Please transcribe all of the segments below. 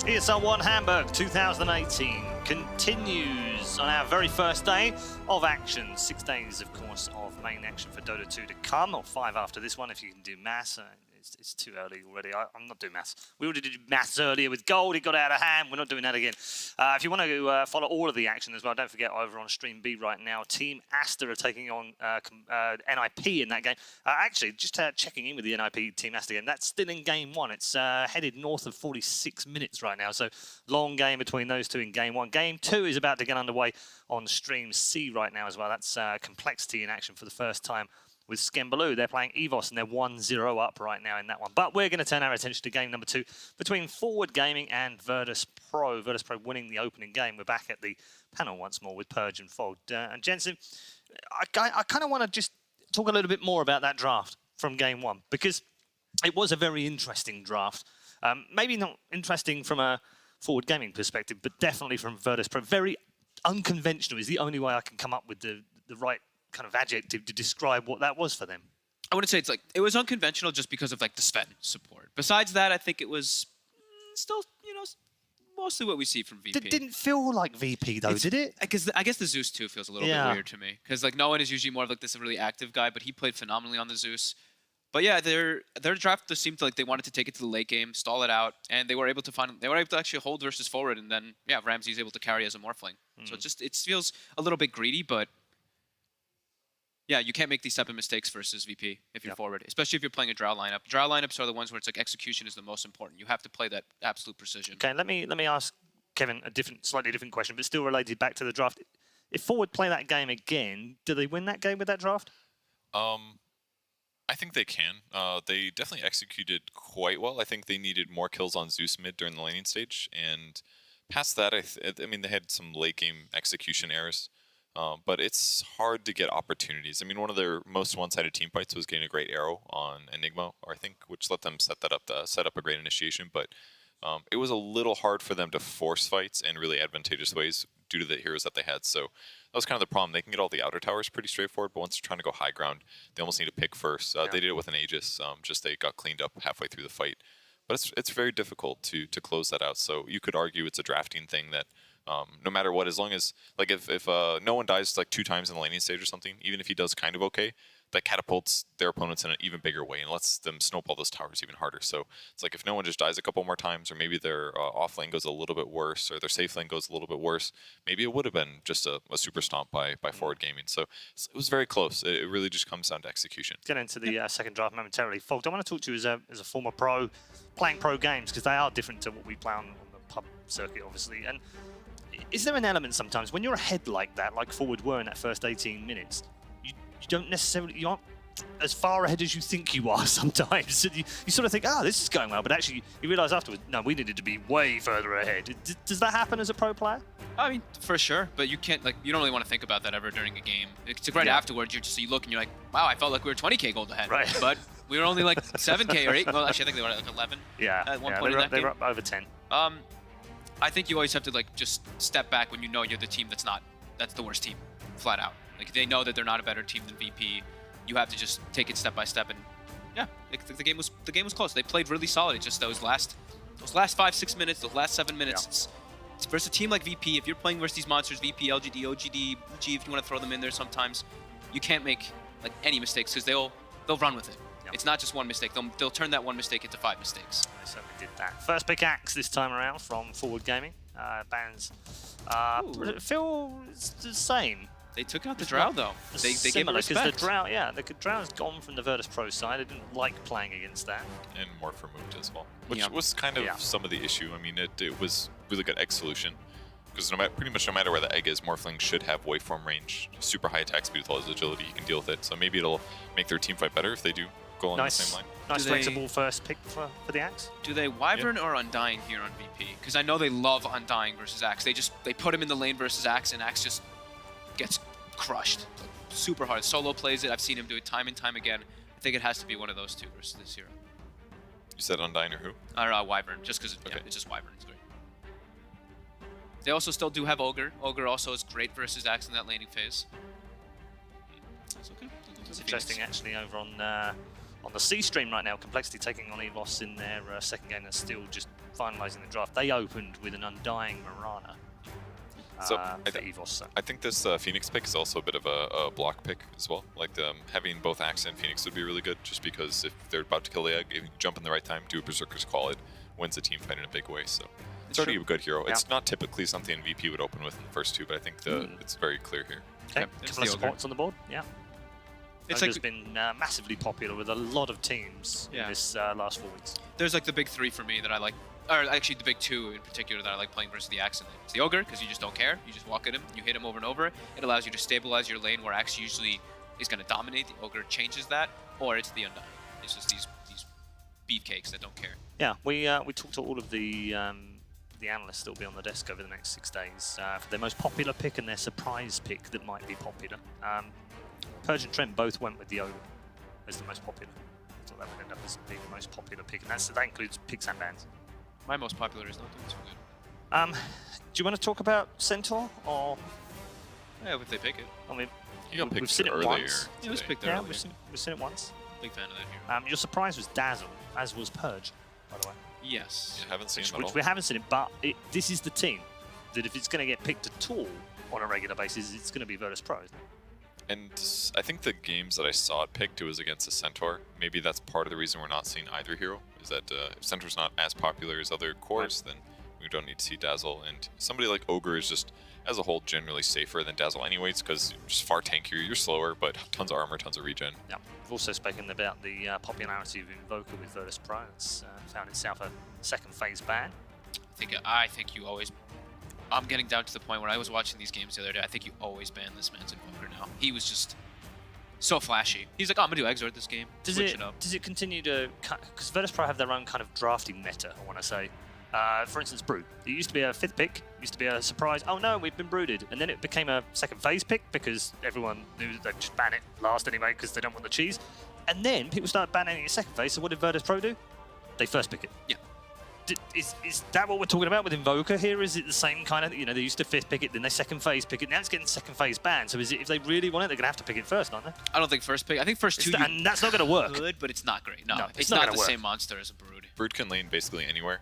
ESL One Hamburg 2018 continues on our very first day of action. 6 days, of course, of main action for Dota 2 to come, or 5 after this one if you can do maths. It's too early already. I'm not doing maths. We already did maths earlier with gold. It got out of hand. We're not doing that again. If you want to follow all of the action as well, don't forget over on Stream B right now, Team Asta are taking on NIP in that game. Actually, just checking in with the NIP Team Asta game. That's still in game 1. It's headed north of 46 minutes right now. So long game between those two in game 1. Game 2 is about to get underway on Stream C right now as well. That's Complexity in action for the first time with Skembaloo. They're playing EVOS and they're 1-0 up right now in that one. But we're going to turn our attention to game number 2 between Forward Gaming and Virtus.Pro. Virtus.Pro winning the opening game. We're back at the panel once more with Purge and Fog. And Jensen, I kind of want to just talk a little bit more about that draft from game 1 because it was a very interesting draft. Maybe not interesting from a Forward Gaming perspective, but definitely from Virtus.Pro. Very unconventional is the only way I can come up with the right kind of adjective to describe what that was for them. I wouldn't say it was unconventional just because of the Sven support. Besides that, I think it was still, mostly what we see from VP. It didn't feel like VP though, did it? I guess the Zeus too feels a little bit weird to me because no one is usually more of this really active guy, but he played phenomenally on the Zeus. But yeah, their draft just seemed like they wanted to take it to the late game, stall it out, and they were able to actually hold versus forward, and then Ramsey's able to carry as a Morphling. So it feels a little bit greedy, but yeah, you can't make these type of mistakes versus VP if you're forward, especially if you're playing a Drow lineup. Drow lineups are the ones where it's execution is the most important. You have to play that absolute precision. Okay, let me ask Kevin a slightly different question, but still related back to the draft. If Forward play that game again, do they win that game with that draft? I think they can. They definitely executed quite well. I think they needed more kills on Zeus mid during the laning stage, and past that, I mean, they had some late game execution errors. But it's hard to get opportunities. I mean, one of their most one-sided team fights was getting a great arrow on Enigma, or I think, which let them set up a great initiation. But it was a little hard for them to force fights in really advantageous ways due to the heroes that they had. So that was kind of the problem. They can get all the outer towers pretty straightforward, but once they're trying to go high ground, they almost need to pick first. They did it with an Aegis. Just they got cleaned up halfway through the fight. But it's very difficult to close that out. So you could argue it's a drafting thing that no matter what, as long as if no one dies 2 times in the laning stage or something, even if he does kind of okay, that catapults their opponents in an even bigger way and lets them snowball those towers even harder. So it's if no one just dies a couple more times, or maybe their off lane goes a little bit worse, or their safe lane goes a little bit worse, maybe it would have been just a super stomp by Forward Gaming. So it was very close. It really just comes down to execution. Get into the second draft momentarily. Fogged, I want to talk to you as a former pro, playing pro games, because they are different to what we play on the pub circuit, obviously. And is there an element sometimes when you're ahead like that, like Forward were in that first 18 minutes, you aren't as far ahead as you think you are sometimes. You sort of think, this is going well, but actually you realise afterwards, no, we needed to be way further ahead. Does that happen as a pro player? I mean, for sure, but you can't, you don't really want to think about that ever during a game. It's right afterwards, you look and you're like, wow, I felt like we were 20k gold ahead. Right. But we were only 7k or 8. Well, actually, I think they were at 11 at one point in that game. They were up over 10. I think you always have to just step back when you know you're the team that's the worst team, flat out. They know that they're not a better team than VP. You have to just take it step by step, and the game was close. They played really solid. It's just those last 5-6 minutes, those last 7 minutes. It's versus a team like VP. If you're playing versus these monsters, VP, LGD, OGD, G, if you want to throw them in there, sometimes you can't make any mistakes because they'll run with it. It's not just one mistake. They'll turn that one mistake into 5 mistakes. They certainly did that. First pick Axe this time around from Forward Gaming. Bans feel the same. They took out the Drow though. They gave it respect. Because the Drow's gone from the Virtus.Pro side. They didn't like playing against that. And Morph removed as well, which was kind of some of the issue. I mean, it was really good egg solution. Because pretty much no matter where the egg is, Morphling should have waveform range, super high attack speed with all his agility. He can deal with it. So maybe it'll make their team fight better if they do go on the same line. Nice flexible first pick for the Axe. Do they Wyvern or Undying here on VP? Because I know they love Undying versus Axe. They put him in the lane versus Axe, and Axe just gets crushed. Super hard. Solo plays it. I've seen him do it time and time again. I think it has to be one of those two versus this hero. You said Undying or who? I don't know, Wyvern, just because it's just Wyvern. It's great. They also still do have Ogre. Ogre also is great versus Axe in that laning phase. It's okay. It's interesting actually over on the C stream right now. Complexity taking on EVOS in their second game. That's still just finalizing the draft, they opened with an Undying Marana So for EVOS. So. I think this Phoenix pick is also a bit of a block pick as well. Like having both Axe and Phoenix would be really good, just because if they're about to kill the egg, if you jump in the right time, do a Berserker's Call, it wins the team fight in a big way. So it's already a good hero. Yeah. It's not typically something VP would open with in the first two, but I think it's very clear here. Okay, couple of supports on the board. Yeah. It's like, been massively popular with a lot of teams in this last 4 weeks. There's like the big three for me that I like, or actually the big two in particular that I like playing versus the Axe in lane. It's the Ogre, because you just don't care. You just walk at him, you hit him over and over. It allows you to stabilize your lane, where Axe usually is going to dominate. The Ogre changes that, or it's the Undying. It's just these beefcakes that don't care. Yeah, we talked to all of the analysts that will be on the desk over the next 6 days for their most popular pick and their surprise pick that might be popular. Purge and Trent both went with the Ogre as the most popular. So that would end up as being the most popular pick, and that includes picks and bans. My most popular is not doing so good. Do you want to talk about Centaur, or? Yeah, if they pick it. I mean, we've seen it earlier. once. It was picked earlier. We've seen it once. Big fan of that hero. Your surprise was Dazzle, as was Purge, by the way. Yes. You haven't seen it at Which all. we haven't seen it, but this is the team that if it's going to get picked at all on a regular basis, it's going to be Virtus.Pro. And I think the games that I saw it picked, it was against a Centaur. Maybe that's part of the reason we're not seeing either hero, is that if Centaur's not as popular as other cores, then we don't need to see Dazzle. And somebody like Ogre is just, as a whole, generally safer than Dazzle anyways, because you're just far tankier, you're slower, but tons of armor, tons of regen. Yeah, we've also spoken about the popularity of Invoker with Virtus.Pro. It's found itself a second phase ban. I think you always... I'm getting down to the point where I was watching these games the other day. I think you always ban this man's Invoker now. He was just so flashy. He's like, oh, I'm going to do Exort this game. Does it continue to... Because Virtus.Pro have their own kind of drafting meta, I want to say. For instance, Brood. It used to be a 5th pick. It used to be a surprise. Oh no, we've been brooded. And then it became a second phase pick because everyone knew they'd just ban it last anyway because they don't want the cheese. And then people started banning it in second phase. So what did Virtus.Pro do? They first pick it. Yeah. Is that what we're talking about with Invoker here? Is it the same kind of, they used to 5th pick it, then they second phase pick it, now it's getting second phase banned. So is it, if they really want it, they're going to have to pick it first, aren't they? I don't think first pick. I think first two, and that's not going to work. Good, but it's not great. No, it's not not the same monster as a Brood. Brood can lane basically anywhere,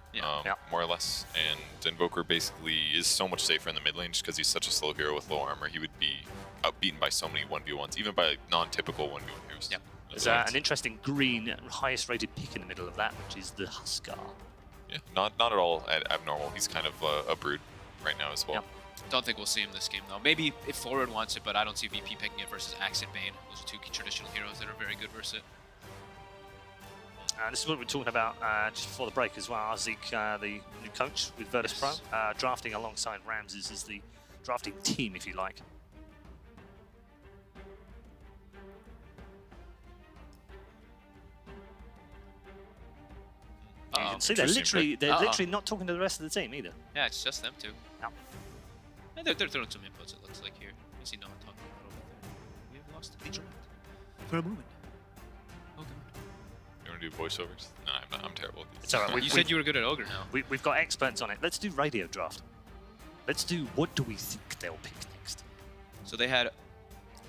more or less, and Invoker basically is so much safer in the mid lane just because he's such a slow hero with low armor. He would be outbeaten by so many 1v1s, even by non-typical 1v1 heroes. Yeah. There's an interesting green, highest rated pick in the middle of that, which is the Huskar. Yeah, not at all abnormal. He's kind of a Brood right now as well. Yep. Don't think we'll see him this game though. Maybe if Forward wants it, but I don't see VP picking it versus Axe and Bane. Those are two traditional heroes that are very good versus it. This is what we were talking about just before the break as well. Zeke, the new coach with Virtus.Pro, drafting alongside Ramses as the drafting team, if you like. You can see they're literally not talking to the rest of the team either. Yeah, it's just them two. No. And they're throwing some inputs, it looks like here. You see no one talking about over there. We have lost the lead for a moment. Oh god. You want to do voiceovers? No, I'm terrible at these. It's alright. You said you were good at Ogre now. We've got experts on it. Let's do radio draft. Let's do what do we think they'll pick next. So they had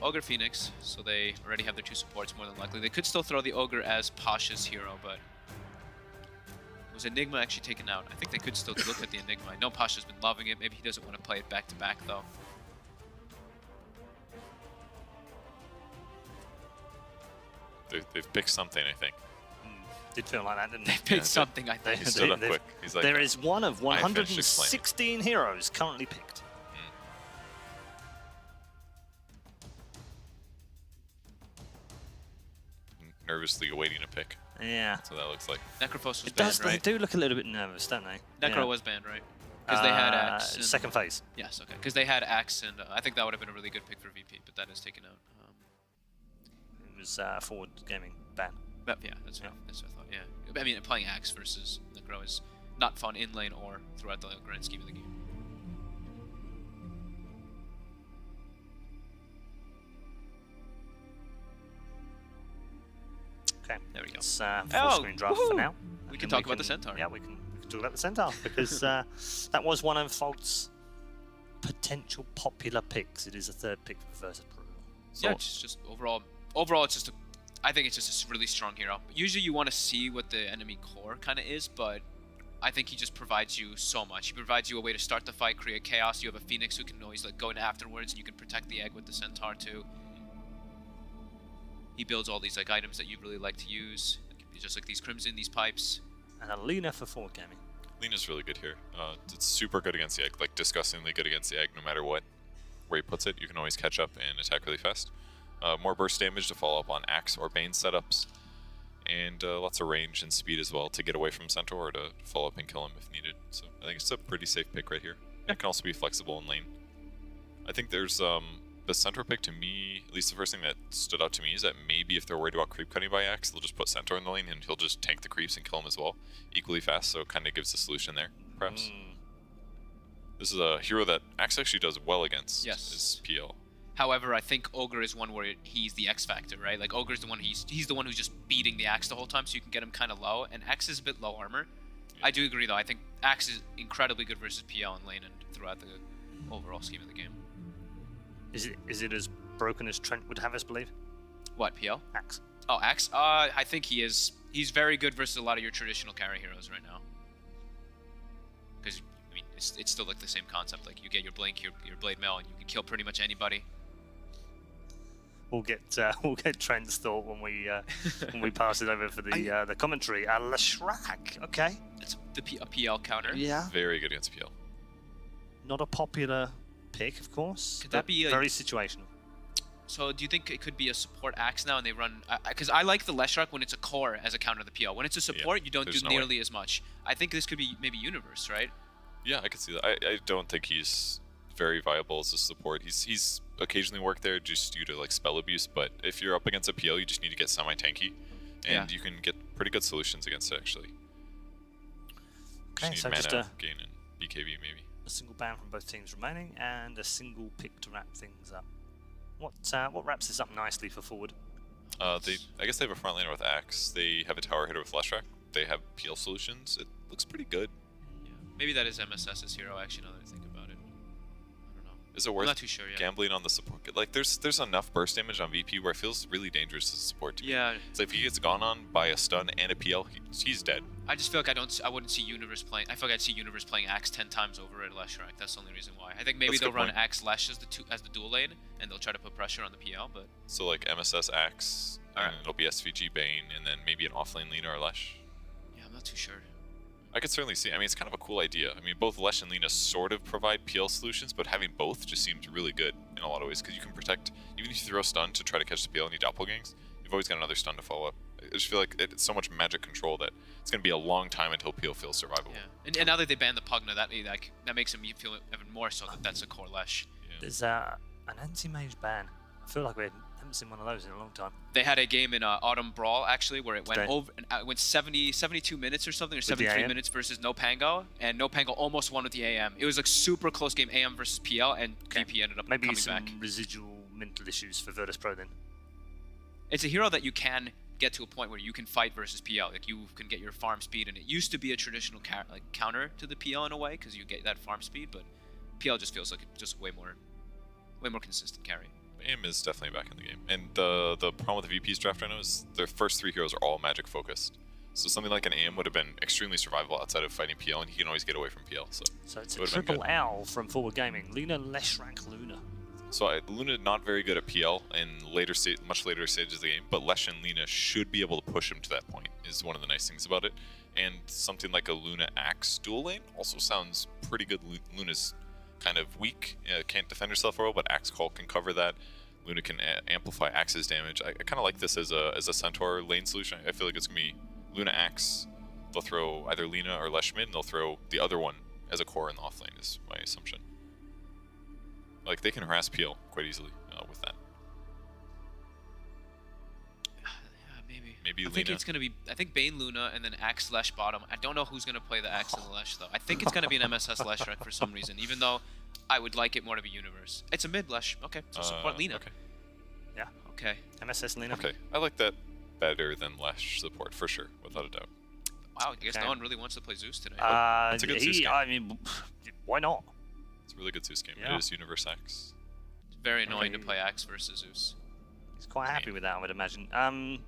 Ogre Phoenix, so they already have their two supports more than likely. They could still throw the Ogre as Pasha's hero, but was Enigma actually taken out? I think they could still look at the Enigma. I know Pasha's been loving it. Maybe he doesn't want to play it back to back though. They've picked something, I think. Did feel like that, didn't They it? picked something, I think. He stood up quick. He's like, there is one of I finished 116 heroes currently picked. nervously awaiting a pick. Yeah. That's what that looks like. Necrophos was It banned, does. right? They do look a little bit nervous, don't they? Necro was banned, right? Because they had Axe. And, second phase. yes, okay. Because they had Axe, and I think that would have been a really good pick for VP, but that is taken out. It was forward gaming ban. But yeah, that's what I thought. Yeah, I mean, playing Axe versus Necro is not fun in lane or throughout the grand scheme of the game. Okay, there we go. It's full screen draft for now. We can talk about the Centaur. Yeah, we can talk about the Centaur because that was one of Fault's potential popular picks. It is a third pick for Virtus.Pro. So, yeah, it's just overall, it's just I think it's just a really strong hero. Usually you want to see what the enemy core kind of is, but I think he just provides you so much. He provides you a way to start the fight, create chaos. You have a Phoenix who can always like go in afterwards, and you can protect the egg with the Centaur too. He builds all these like items that you really like to use, just like these Crimson, these pipes. And a Lina for forward gaming. Lina's really good here. It's super good against the egg, like disgustingly good against the egg. No matter what where he puts it, you can always catch up and attack really fast. More burst damage to follow up on Axe or Bane setups, and lots of range and speed as well to get away from Centaur or to follow up and kill him if needed. So I think it's a pretty safe pick right here. It can also be flexible in lane. I think there's the Centaur pick to me, at least the first thing that stood out to me is that maybe if they're worried about creep cutting by Axe, they'll just put Centaur in the lane and he'll just tank the creeps and kill him as well, equally fast, so it kind of gives a solution there, perhaps. This is a hero that Axe actually does well against, is PL. However, I think Ogre is one where he's the X factor, right? Like Ogre's the one he's the one who's just beating the Axe the whole time, so you can get him kind of low, and Axe is a bit low armor. Yeah. I do agree though. I think Axe is incredibly good versus PL in lane and throughout the overall scheme of the game. Is it as broken as Trent would have us believe? What, PL? Axe. Oh, Axe? I think he is. He's very good versus a lot of your traditional carry heroes right now. Because, I mean, it's still like the same concept. Like, you get your Blink, your Blade Mail, and you can kill pretty much anybody. We'll get Trent's thought when we pass it over for the commentary. Leshrac, okay. It's a PL counter. Yeah. Very good against PL. Not a popular pick, of course. Could that be very situational? So do you think it could be a support Axe now and they run... Because I like the Leshrac when it's a core as a counter to the PL. When it's a support, you don't do nearly as much. I think this could be maybe Universe, right? Yeah, I could see that. I don't think he's very viable as a support. He's occasionally worked there just due to like spell abuse, but if you're up against a PL, you just need to get semi-tanky, and you can get pretty good solutions against it, actually. Okay, so mana just a gain and BKB maybe. A single ban from both teams remaining, and a single pick to wrap things up. What wraps this up nicely for forward? I guess they have a front laner with Axe. They have a tower hitter with Leshrac. They have PL solutions. It looks pretty good. Yeah. Maybe that is MSS's hero, actually, now that I think about it. I don't know. Is it worth I'm not too sure yet. Gambling on the support? Like, there's enough burst damage on VP where it feels really dangerous as a support to me. Yeah. So if he gets gone on by a stun and a PL, he's dead. I just feel like I wouldn't see Universe playing. I feel like I'd see Universe playing Axe 10 times over at Leshrac. That's the only reason why. I think maybe they'll run Axe Lesh as the dual lane, and they'll try to put pressure on the PL. But so like MSS Axe, and it'll be SVG Bane, and then maybe an offlane Lina or Lesh. Yeah, I'm not too sure. I could certainly see. I mean, it's kind of a cool idea. I mean, both Lesh and Lina sort of provide PL solutions, but having both just seems really good in a lot of ways because you can protect. Even if you throw a stun to try to catch the PL and you doppelgangs, you've always got another stun to follow up. I just feel like it's so much magic control that it's going to be a long time until PL feels survivable. Yeah, and now that they banned the Pugna, that makes him feel even more so that that's a core Lesh. Yeah. There's an anti-mage ban. I feel like we haven't seen one of those in a long time. They had a game in Autumn Brawl actually where it went it went 72 minutes or something, or 73 minutes versus No Pango, and No Pango almost won with the AM. It was like super close game, AM versus PL, and VP ended up coming back. Maybe some residual mental issues for Virtus.Pro then. It's a hero that you can get to a point where you can fight versus PL. Like you can get your farm speed, and it used to be a traditional counter to the PL in a way because you get that farm speed, but PL just feels like it's just way more consistent carry. AM is definitely back in the game, and the problem with the VP's draft right now is their first 3 heroes are all magic focused. So something like an AM would have been extremely survivable outside of fighting PL, and he can always get away from PL. So it's a triple L from Forward Gaming. Lina, Leshrac, Luna. So Luna not very good at PL in much later stages of the game, but Lesh and Lina should be able to push him to that point. Is one of the nice things about it. And something like a Luna Axe dual lane also sounds pretty good. Luna's kind of weak, can't defend herself well, but Axe Call can cover that. Luna can amplify Axe's damage. I kind of like this as a Centaur lane solution. I feel like it's going to be Luna Axe. They'll throw either Lina or Lesh mid, and they'll throw the other one as a core in the off lane, is my assumption. Like, they can harass PL quite easily with that. Yeah, maybe. Maybe I think it's going to be, I think Bane Luna and then Axe Lesh bottom. I don't know who's going to play the Axe and the Lesh, though. I think it's going to be an MSS Leshrac for some reason, even though I would like it more to be Universe. It's a mid Lesh. Okay, so support Lina. Okay. Yeah. Okay. MSS Lina. Okay, I like that better than Lesh support, for sure, without a doubt. Wow, I guess no one really wants to play Zeus today. It's a good Zeus game. I mean, why not? It's a really good Zeus game. Yeah. It is Universe Axe. It's very annoying to play Axe versus Zeus. He's quite happy with that, I would imagine.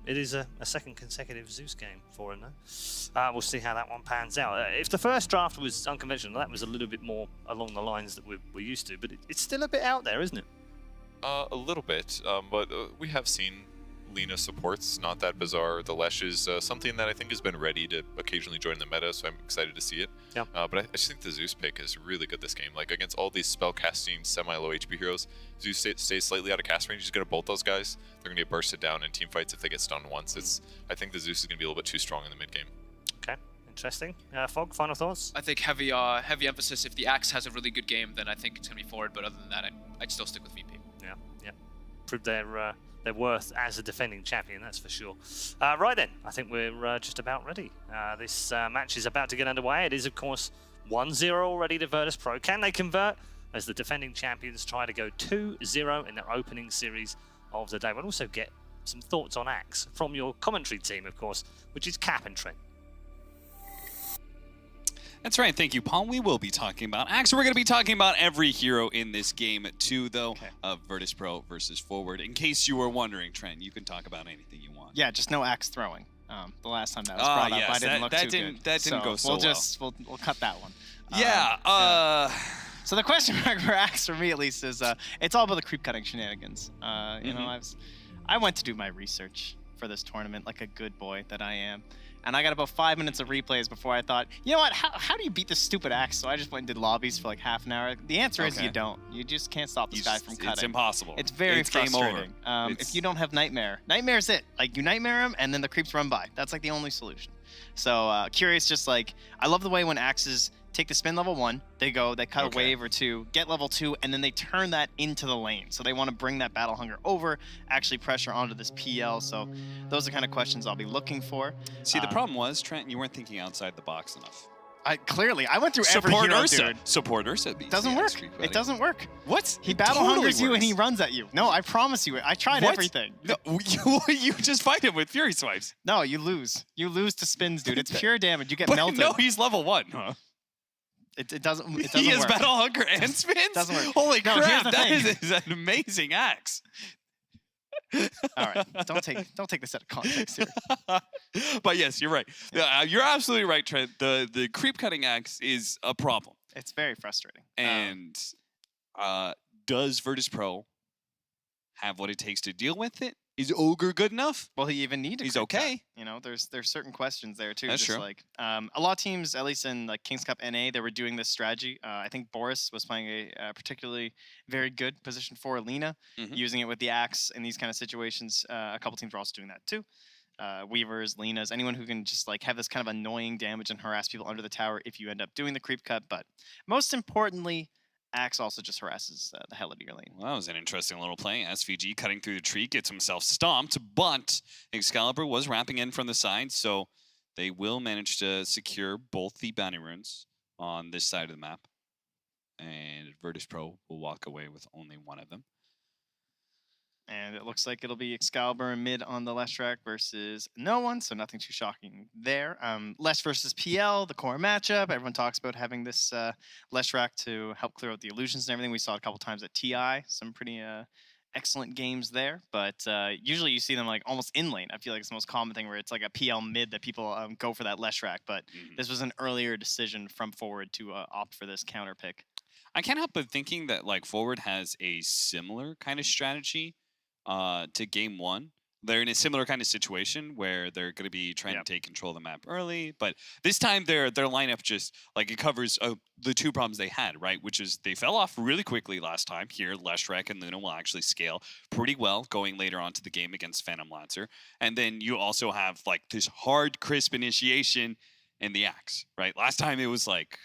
It is a second consecutive Zeus game for him, though. We'll see how that one pans out. If the first draft was unconventional, that was a little bit more along the lines that we're used to, but it's still a bit out there, isn't it? A little bit, but we have seen Lina supports, not that bizarre. The Lesh is something that I think has been ready to occasionally join the meta, so I'm excited to see it. Yeah. But I just think the Zeus pick is really good this game. Like, against all these spell-casting, semi-low HP heroes, Zeus stays slightly out of cast range. He's going to bolt those guys. They're going to get bursted down in team fights if they get stunned once. I think the Zeus is going to be a little bit too strong in the mid-game. Okay, interesting. Fog, final thoughts? I think heavy emphasis. If the Axe has a really good game, then I think it's going to be forward. But other than that, I'd still stick with VP. Yeah. Prove their worth as a defending champion, that's for sure. Right then, I think we're just about ready. This match is about to get underway. It is, of course, 1-0 already to Virtus.Pro. Can they convert as the defending champions try to go 2-0 in their opening series of the day? We'll also get some thoughts on Axe from your commentary team, of course, which is Cap and Trent. That's right. Thank you, Paul. We will be talking about Axe. We're going to be talking about every hero in this game, too, though, of Virtus.Pro versus Forward. In case you were wondering, Trent, you can talk about anything you want. Yeah, just no Axe throwing. The last time that was brought up, I didn't look too good. That didn't go so well. We'll cut that one. Yeah. So the question mark for Axe, for me at least, is it's all about the creep cutting shenanigans. You know, I went to do my research for this tournament like a good boy that I am. And I got about 5 minutes of replays before I thought, you know what, how do you beat this stupid Axe? So I just went and did lobbies for like half an hour. The answer is you don't. You just can't stop this guy from cutting. It's impossible. It's very frustrating. Game over. If you don't have Nightmare's it. Like, you Nightmare him, and then the creeps run by. That's like the only solution. So curious, just like, I love the way when Axes take the spin level 1, they cut a wave or 2, get level 2, and then they turn that into the lane. So they want to bring that battle hunger over, actually pressure onto this PL. So those are the kind of questions I'll be looking for. See, the problem was, Trent, you weren't thinking outside the box enough. Clearly, I went through every hero, dude. Support Ursa. It doesn't work. It doesn't work. What? He battle hungers you and he runs at you. No, I promise you. I tried everything. No, you just fight him with Fury Swipes. No, you lose. You lose to spins, dude. It's pure damage. You get melted. No, he's level 1. Huh? It doesn't He has work. battle hunger and spins? Doesn't work. Holy No, crap, that thing. is an amazing Axe. All right, don't take this out of context here. But yes, you're right. You're absolutely right, Trent. The creep cutting Axe is a problem. It's very frustrating. And does Virtus.Pro have what it takes to deal with it? Is Ogre good enough? Well, he even needs. He's okay. Cut. You know, there's certain questions there too. That's just true. Like a lot of teams, at least in like Kings Cup NA, they were doing this strategy. I think Boris was playing a particularly very good position for Lina, using it with the Axe in these kind of situations. A couple teams were also doing that too. Weavers, Linas, anyone who can just like have this kind of annoying damage and harass people under the tower if you end up doing the creep cut. But most importantly, Axe also just harasses the hell out of your lane. Well, that was an interesting little play. SVG cutting through the tree, gets himself stomped, but Excalibur was wrapping in from the side, so they will manage to secure both the bounty runes on this side of the map. And Virtus.Pro will walk away with only one of them. And it looks like it'll be Excalibur in mid on the Leshrac versus no one, so nothing too shocking there. Lesh versus PL, the core matchup. Everyone talks about having this Leshrac to help clear out the illusions and everything. We saw it a couple times at TI, some pretty excellent games there. But usually you see them like almost in lane. I feel like it's the most common thing where it's like a PL mid that people go for that Leshrac. But this was an earlier decision from Forward to opt for this counter pick. I can't help but thinking that like Forward has a similar kind of strategy to game 1. They're in a similar kind of situation where they're going to be trying to take control of the map early, but this time their lineup just like it covers the two problems they had, right? Which is they fell off really quickly last time. Here, Leshrac and Luna will actually scale pretty well going later on to the game against Phantom Lancer, and then you also have like this hard, crisp initiation in the Axe, right? Last time it was like,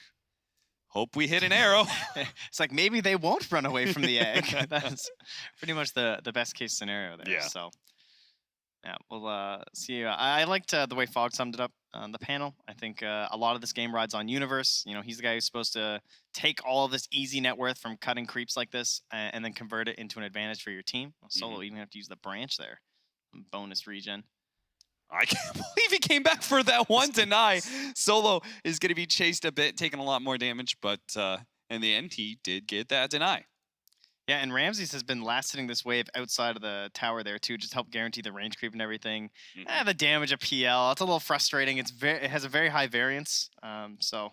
hope we hit an arrow. It's like maybe they won't run away from the egg. That's pretty much the best case scenario there. Yeah. So yeah, we'll see. I liked the way Fog summed it up on the panel. I think a lot of this game rides on Universe. You know, he's the guy who's supposed to take all of this easy net worth from cutting creeps like this and then convert it into an advantage for your team. Solo even have to use the branch there. Bonus regen. I can't believe he came back for that one deny. Solo is going to be chased a bit, taking a lot more damage, but in the end, he did get that deny. Yeah, and Ramses has been last hitting this wave outside of the tower there too, just to help guarantee the range creep and everything. The damage of PL, it's a little frustrating. It has a very high variance, so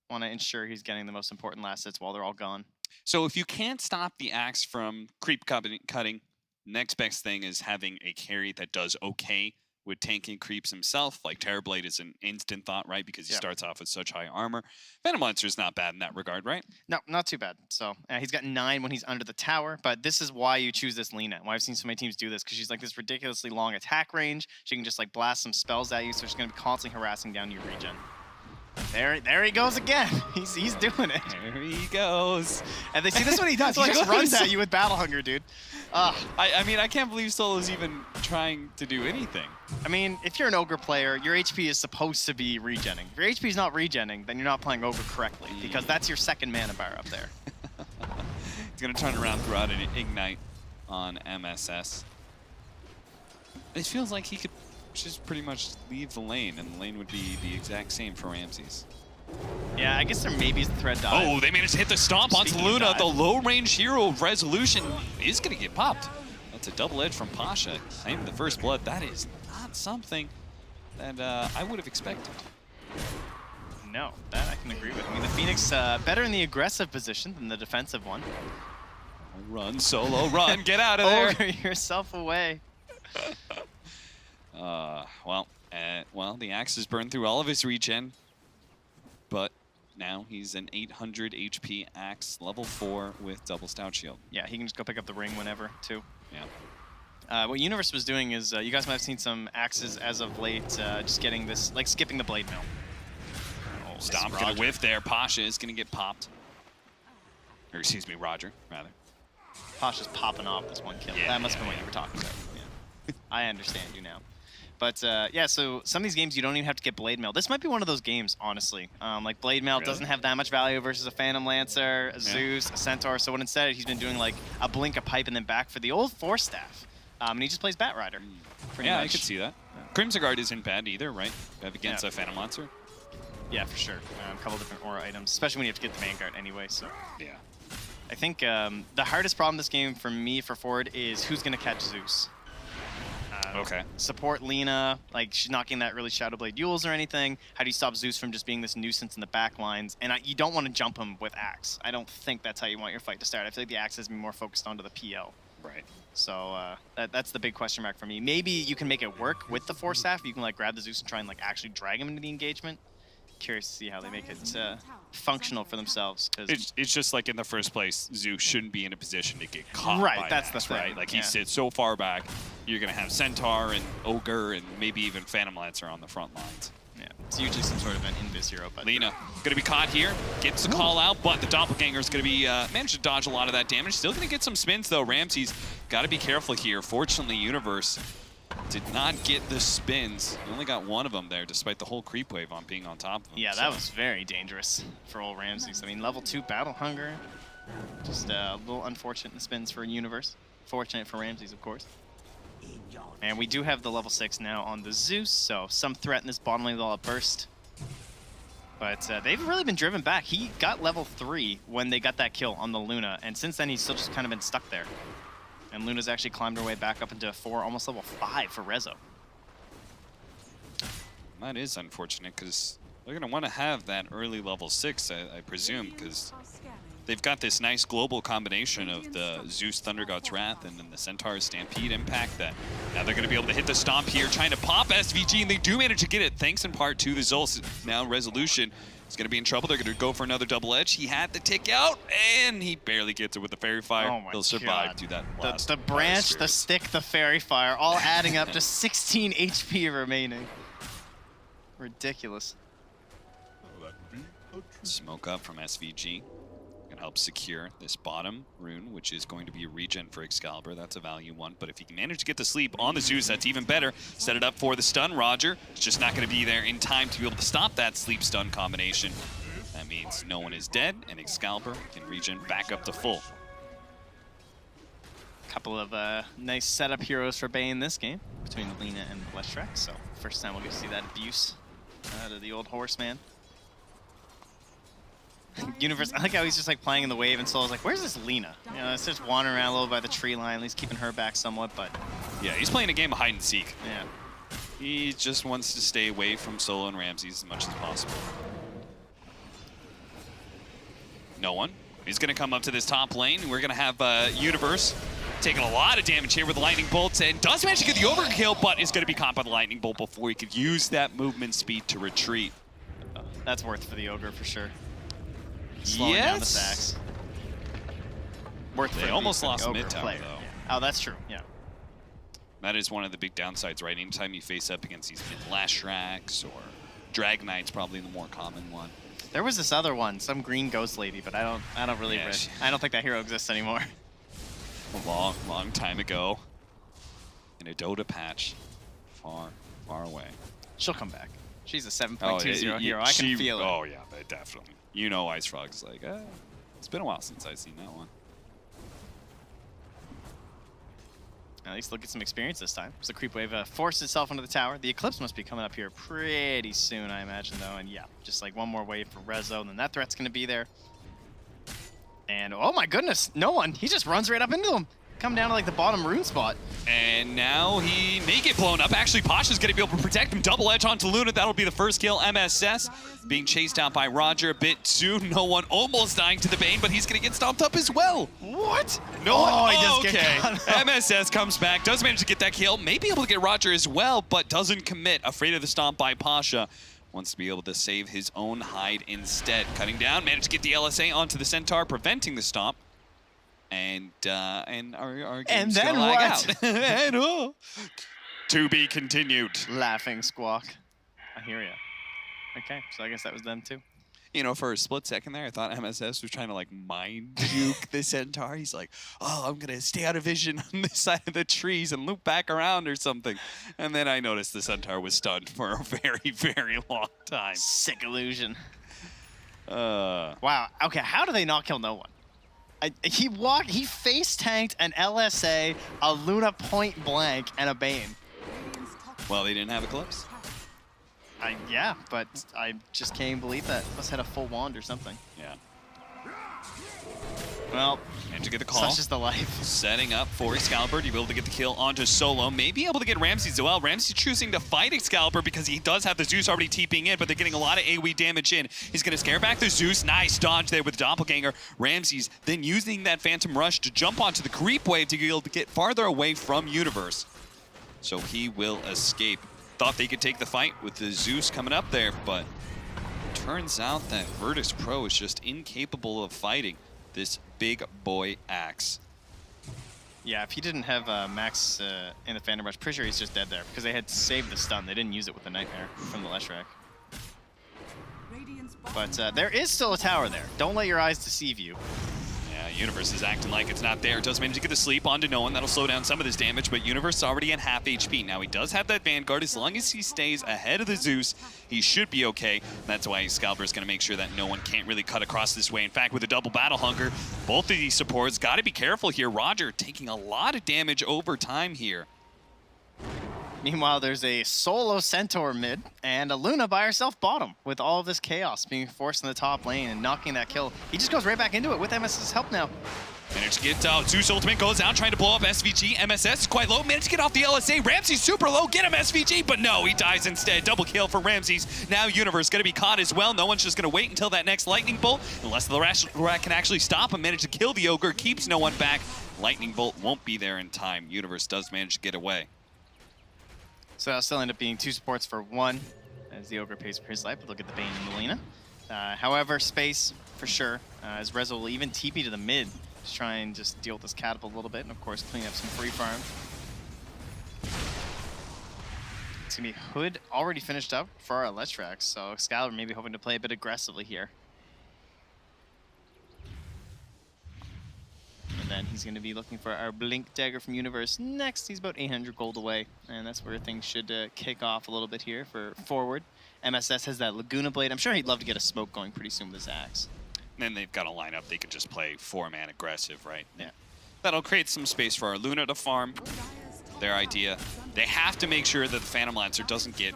want to ensure he's getting the most important last hits while they're all gone. So if you can't stop the Axe from creep cutting, next best thing is having a carry that does okay with tanking creeps himself. Like Terrorblade is an instant thought, right? Because he starts off with such high armor. Phantom Lancer's not bad in that regard, right? No, not too bad. So he's got 9 when he's under the tower, but this is why you choose this Lina. Why I've seen so many teams do this, because she's like this ridiculously long attack range. She can just like blast some spells at you, so she's going to be constantly harassing down your regen. There he goes again. He's doing it. There he goes. And they see this is what he does. He just runs at you with Battle Hunger, dude. I mean, I can't believe Solo's even trying to do anything. I mean, if you're an Ogre player, your HP is supposed to be regenning. If your HP is not regenning, then you're not playing Ogre correctly, because that's your second mana bar up there. He's going to turn around, throw out an Ignite on MSS. It feels like he could just pretty much leave the lane, and the lane would be the exact same for Ramses. Yeah, I guess there maybe is the thread dive. Oh, they managed to hit the stomp onto Luna. The low-range hero Resolution is going to get popped. That's a double edge from Pasha. Claiming the first blood. That is not something that I would have expected. No, that I can agree with. I mean, the Phoenix better in the aggressive position than the defensive one. Run, Solo, run. Get out of there. Ogre yourself away. Well, the Axe has burned through all of his regen, but now he's an 800 HP Axe, level 4 with double Stout Shield. Yeah, he can just go pick up the ring whenever, too. Yeah. What Universe was doing is, you guys might have seen some Axes as of late, just getting this, like skipping the Blade Mill. Oh, Stomp gonna whiff there. Pasha is gonna get popped. Or excuse me, Roger, rather. Pasha's popping off this one kill. Yeah, that must have been what you were talking about. Yeah. I understand you now. But yeah, so some of these games you don't even have to get Blade Mail. This might be one of those games, honestly. Like Blade Mail doesn't have that much value versus a Phantom Lancer, a Zeus, a Centaur. So what instead he's been doing like a Blink, a Pipe, and then back for the old Force Staff. And he just plays Bat Rider. Yeah, I could see that. Crimson Guard isn't bad either, right? Against a Phantom Lancer. Yeah, for sure. A couple different aura items, especially when you have to get the Vanguard anyway. So yeah, I think the hardest problem this game for me for forward is who's going to catch Zeus. Okay. Support Lina, like she's not getting that really Shadow Blade Yules or anything. How do you stop Zeus from just being this nuisance in the back lines? And you don't want to jump him with Axe. I don't think that's how you want your fight to start. I feel like the Axe has been more focused onto the PL. Right. So that's the big question mark for me. Maybe you can make it work with the Force Staff. You can like grab the Zeus and try and like actually drag him into the engagement. Curious to see how they make it functional for themselves. Cause it's just like in the first place, Zeus shouldn't be in a position to get caught. Right, by that's Axe, the thing. right. Like he sits so far back, you're gonna have Centaur and Ogre and maybe even Phantom Lancer on the front lines. Yeah, it's usually some sort of an invis hero. But Lina gonna be caught here, gets the call out, but the Doppelganger is gonna be manage to dodge a lot of that damage. Still gonna get some spins though. Ramses got to be careful here. Fortunately, Universe did not get the spins. He only got one of them there, despite the whole creep wave on being on top of him. Yeah, that was very dangerous for old Ramses. I mean, level 2 Battle Hunger. Just a little unfortunate in the spins for Universe. Fortunate for Ramses, of course. And we do have the level 6 now on the Zeus, so some threat in this bottom lane will burst. But they've really been driven back. He got level 3 when they got that kill on the Luna, and since then he's still just kind of been stuck there. And Luna's actually climbed her way back up into 4, almost level 5 for Rezo. That is unfortunate, because they're going to want to have that early level 6, I presume, because they've got this nice global combination of the Zeus Thunder God's Wrath and then the Centaur's Stampede impact that now they're going to be able to hit the stomp here, trying to pop SVG, and they do manage to get it, thanks in part to the Zul's. Now Resolution is going to be in trouble. They're going to go for another double edge. He had the tick out, and he barely gets it with the Fairy Fire. Oh my He'll survive God. to that The last branch, the stick, the Fairy Fire, all adding up to 16 HP remaining. Ridiculous. Smoke up from SVG. Gonna help secure this bottom rune, which is going to be a regen for Excalibur. That's a value one, but if he can manage to get the sleep on the Zeus, that's even better. Set it up for the stun, Roger. It's just not gonna be there in time to be able to stop that sleep stun combination. That means no one is dead, and Excalibur can regen back up to full. Couple of nice setup heroes for Bane this game, between Lina and Leshrac, so first time we'll get to see that abuse out of the old horseman. Universe, I like how he's just like playing in the wave, and Solo's like, where's this Lina? You know, it's just wandering around a little by the tree line, at least keeping her back somewhat, but... Yeah, he's playing a game of hide and seek. Yeah. He just wants to stay away from Solo and Ramses as much as possible. No one. He's going to come up to this top lane. We're going to have Universe taking a lot of damage here with lightning bolts, and does manage to get the overkill, but is going to be caught by the lightning bolt before he could use that movement speed to retreat. That's worth for the Ogre for sure. Slowing down the stacks. Worth They almost lost mid tower though. Yeah. Oh, that's true. Yeah. That is one of the big downsides, right? Anytime you face up against these Lashraks or Drag Knight's probably the more common one. There was this other one, some green ghost lady, but I don't really I don't think that hero exists anymore. A long time ago. In a Dota patch. Far, far away. She'll come back. She's a 7.20 hero. I can feel it. Oh yeah, definitely. You know Ice Frog's like, it's been a while since I've seen that one. At least look at some experience this time. So creep wave forced itself into the tower. The Eclipse must be coming up here pretty soon, I imagine, though. And yeah, just like one more wave for Rezo, and then that threat's going to be there. And oh my goodness, no one. He just runs right up into them. Come down to like the bottom rune spot. And now he may get blown up. Actually, Pasha's going to be able to protect him. Double edge onto Luna. That'll be the first kill. MSS being chased out by Roger a bit too. No one almost dying to the Bane, but he's going to get stomped up as well. What? No one. He does okay. get caught. MSS comes back, does manage to get that kill. May be able to get Roger as well, but doesn't commit. Afraid of the stomp by Pasha. Wants to be able to save his own hide instead. Cutting down, managed to get the LSA onto the Centaur, preventing the stomp. And our game's then gonna lag what? out. And, to be continued. Laughing squawk. I hear ya. Okay, so I guess that was them too. You know, for a split second there, I thought MSS was trying to like mind juke the Centaur. He's like, oh, I'm gonna stay out of vision on this side of the trees and loop back around or something. And then I noticed the Centaur was stunned for a very, very long time. Sick illusion. Wow. Okay, how do they not kill no one? He face tanked an LSA, a Luna point blank, and a Bane. Well, they didn't have Eclipse. Yeah, but I just can't believe that. Must have had a full wand or something. Yeah. Well, and to get the call. Such is the life. Setting up for Excalibur to be able to get the kill onto Solo. Maybe able to get Ramses as well. Ramses choosing to fight Excalibur because he does have the Zeus already TPing in, but they're getting a lot of AoE damage in. He's going to scare back the Zeus. Nice dodge there with the Doppelganger. Ramses then using that Phantom Rush to jump onto the creep wave to be able to get farther away from Universe. So he will escape. Thought they could take the fight with the Zeus coming up there, but turns out that Virtus.Pro is just incapable of fighting this big boy Axe. Yeah, if he didn't have Max in the Phantom Rush, pretty sure he's just dead there because they had saved the stun. They didn't use it with the Nightmare from the Leshrac. But there is still a tower there. Don't let your eyes deceive you. Yeah, Universe is acting like it's not there. Does manage to get the sleep onto no one. That'll slow down some of this damage, but Universe is already at half HP. Now he does have that Vanguard. As long as he stays ahead of the Zeus, he should be okay. That's why Excalibur is going to make sure that no one can't really cut across this way. In fact, with a double Battle Hunger, both of these supports got to be careful here. Roger taking a lot of damage over time here. Meanwhile, there's a solo Centaur mid and a Luna by herself bottom with all of this chaos being forced in the top lane and knocking that kill. He just goes right back into it with MS's help now. Managed to get Zeus ultimate goes out trying to blow up SVG. MSS is quite low. Managed to get off the LSA. Ramses super low. Get him SVG, but no, he dies instead. Double kill for Ramses. Now Universe going to be caught as well. No one's just going to wait until that next lightning bolt. Unless the Rat can actually stop him. Managed to kill the Ogre. Keeps no one back. Lightning bolt won't be there in time. Universe does manage to get away. So that'll still end up being 2 supports for 1 as the Ogre pays for his life, but they'll get the Bane and Melina. However, space for sure, as Rezo will even TP to the mid to try and just deal with this catapult a little bit, and of course clean up some free farm. It's going to be Hood already finished up for our Leshrac, so Excalibur maybe hoping to play a bit aggressively here. And then he's going to be looking for our Blink Dagger from Universe next. He's about 800 gold away, and that's where things should kick off a little bit here for forward. MSS has that Laguna Blade. I'm sure he'd love to get a smoke going pretty soon with his Axe. And then they've got a lineup. They could just play 4-man aggressive, right? Yeah. That'll create some space for our Luna to farm. Their idea. They have to make sure that the Phantom Lancer doesn't get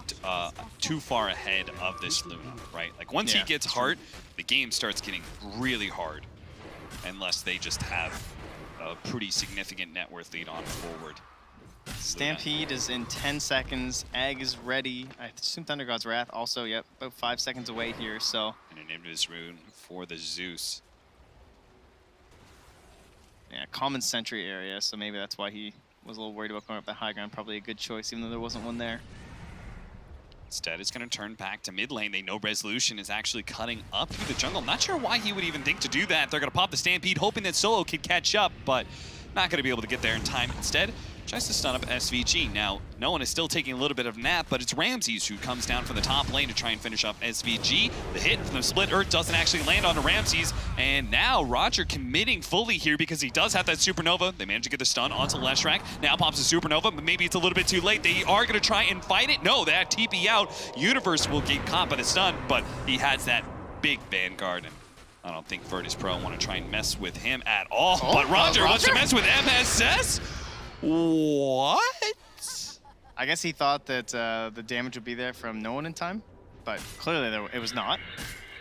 too far ahead of this Luna, right? Like once he gets Heart, the game starts getting really hard, unless they just have a pretty significant net worth lead on forward. Stampede is in 10 seconds. Egg is ready. I assume Thunder God's Wrath also, yep, about 5 seconds away here, so. And an Invis rune for the Zeus. Yeah, common sentry area, so maybe that's why he was a little worried about going up the high ground. Probably a good choice, even though there wasn't one there. Instead, it's going to turn back to mid lane. They know Resolution is actually cutting up through the jungle. I'm not sure why he would even think to do that. They're going to pop the Stampede, hoping that Solo could catch up, but not going to be able to get there in time. Instead, tries to stun up SVG. Now, no one is still taking a little bit of nap, but it's Ramses who comes down from the top lane to try and finish up SVG. The hit from the split earth doesn't actually land on Ramses, and now Roger committing fully here because he does have that supernova. They managed to get the stun onto Leshrac. Now pops a supernova, but maybe it's a little bit too late. They are going to try and fight it. No, that TP out. Universe will get caught by the stun, but he has that big Vanguard, and I don't think Virtus.Pro want to try and mess with him at all. But Roger wants to mess with MSS? What? I guess he thought that the damage would be there from no one in time, but clearly it was not.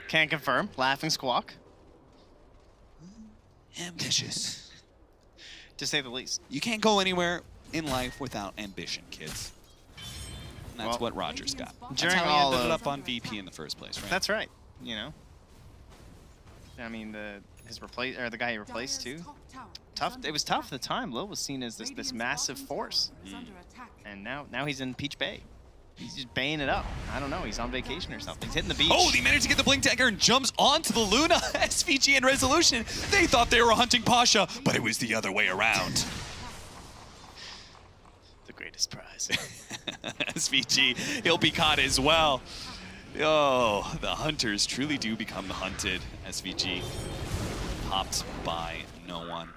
Can't confirm. Laughing Squawk. Ambitious. To say the least. You can't go anywhere in life without ambition, kids. And that's what Roger's got. During that's how all he ended of, up on VP in the first place, right? That's right. You know. I mean, the guy he replaced too. Tough. It was tough at the time. Lil was seen as this massive force, and now he's in Peach Bay. He's just baying it up. I don't know. He's on vacation or something. He's hitting the beach. Oh, he managed to get the Blink Dagger and jumps onto the Luna. SVG and Resolution. They thought they were hunting Pasha, but it was the other way around. The greatest prize. SVG, he'll be caught as well. Oh, the hunters truly do become the hunted. SVG popped by no one.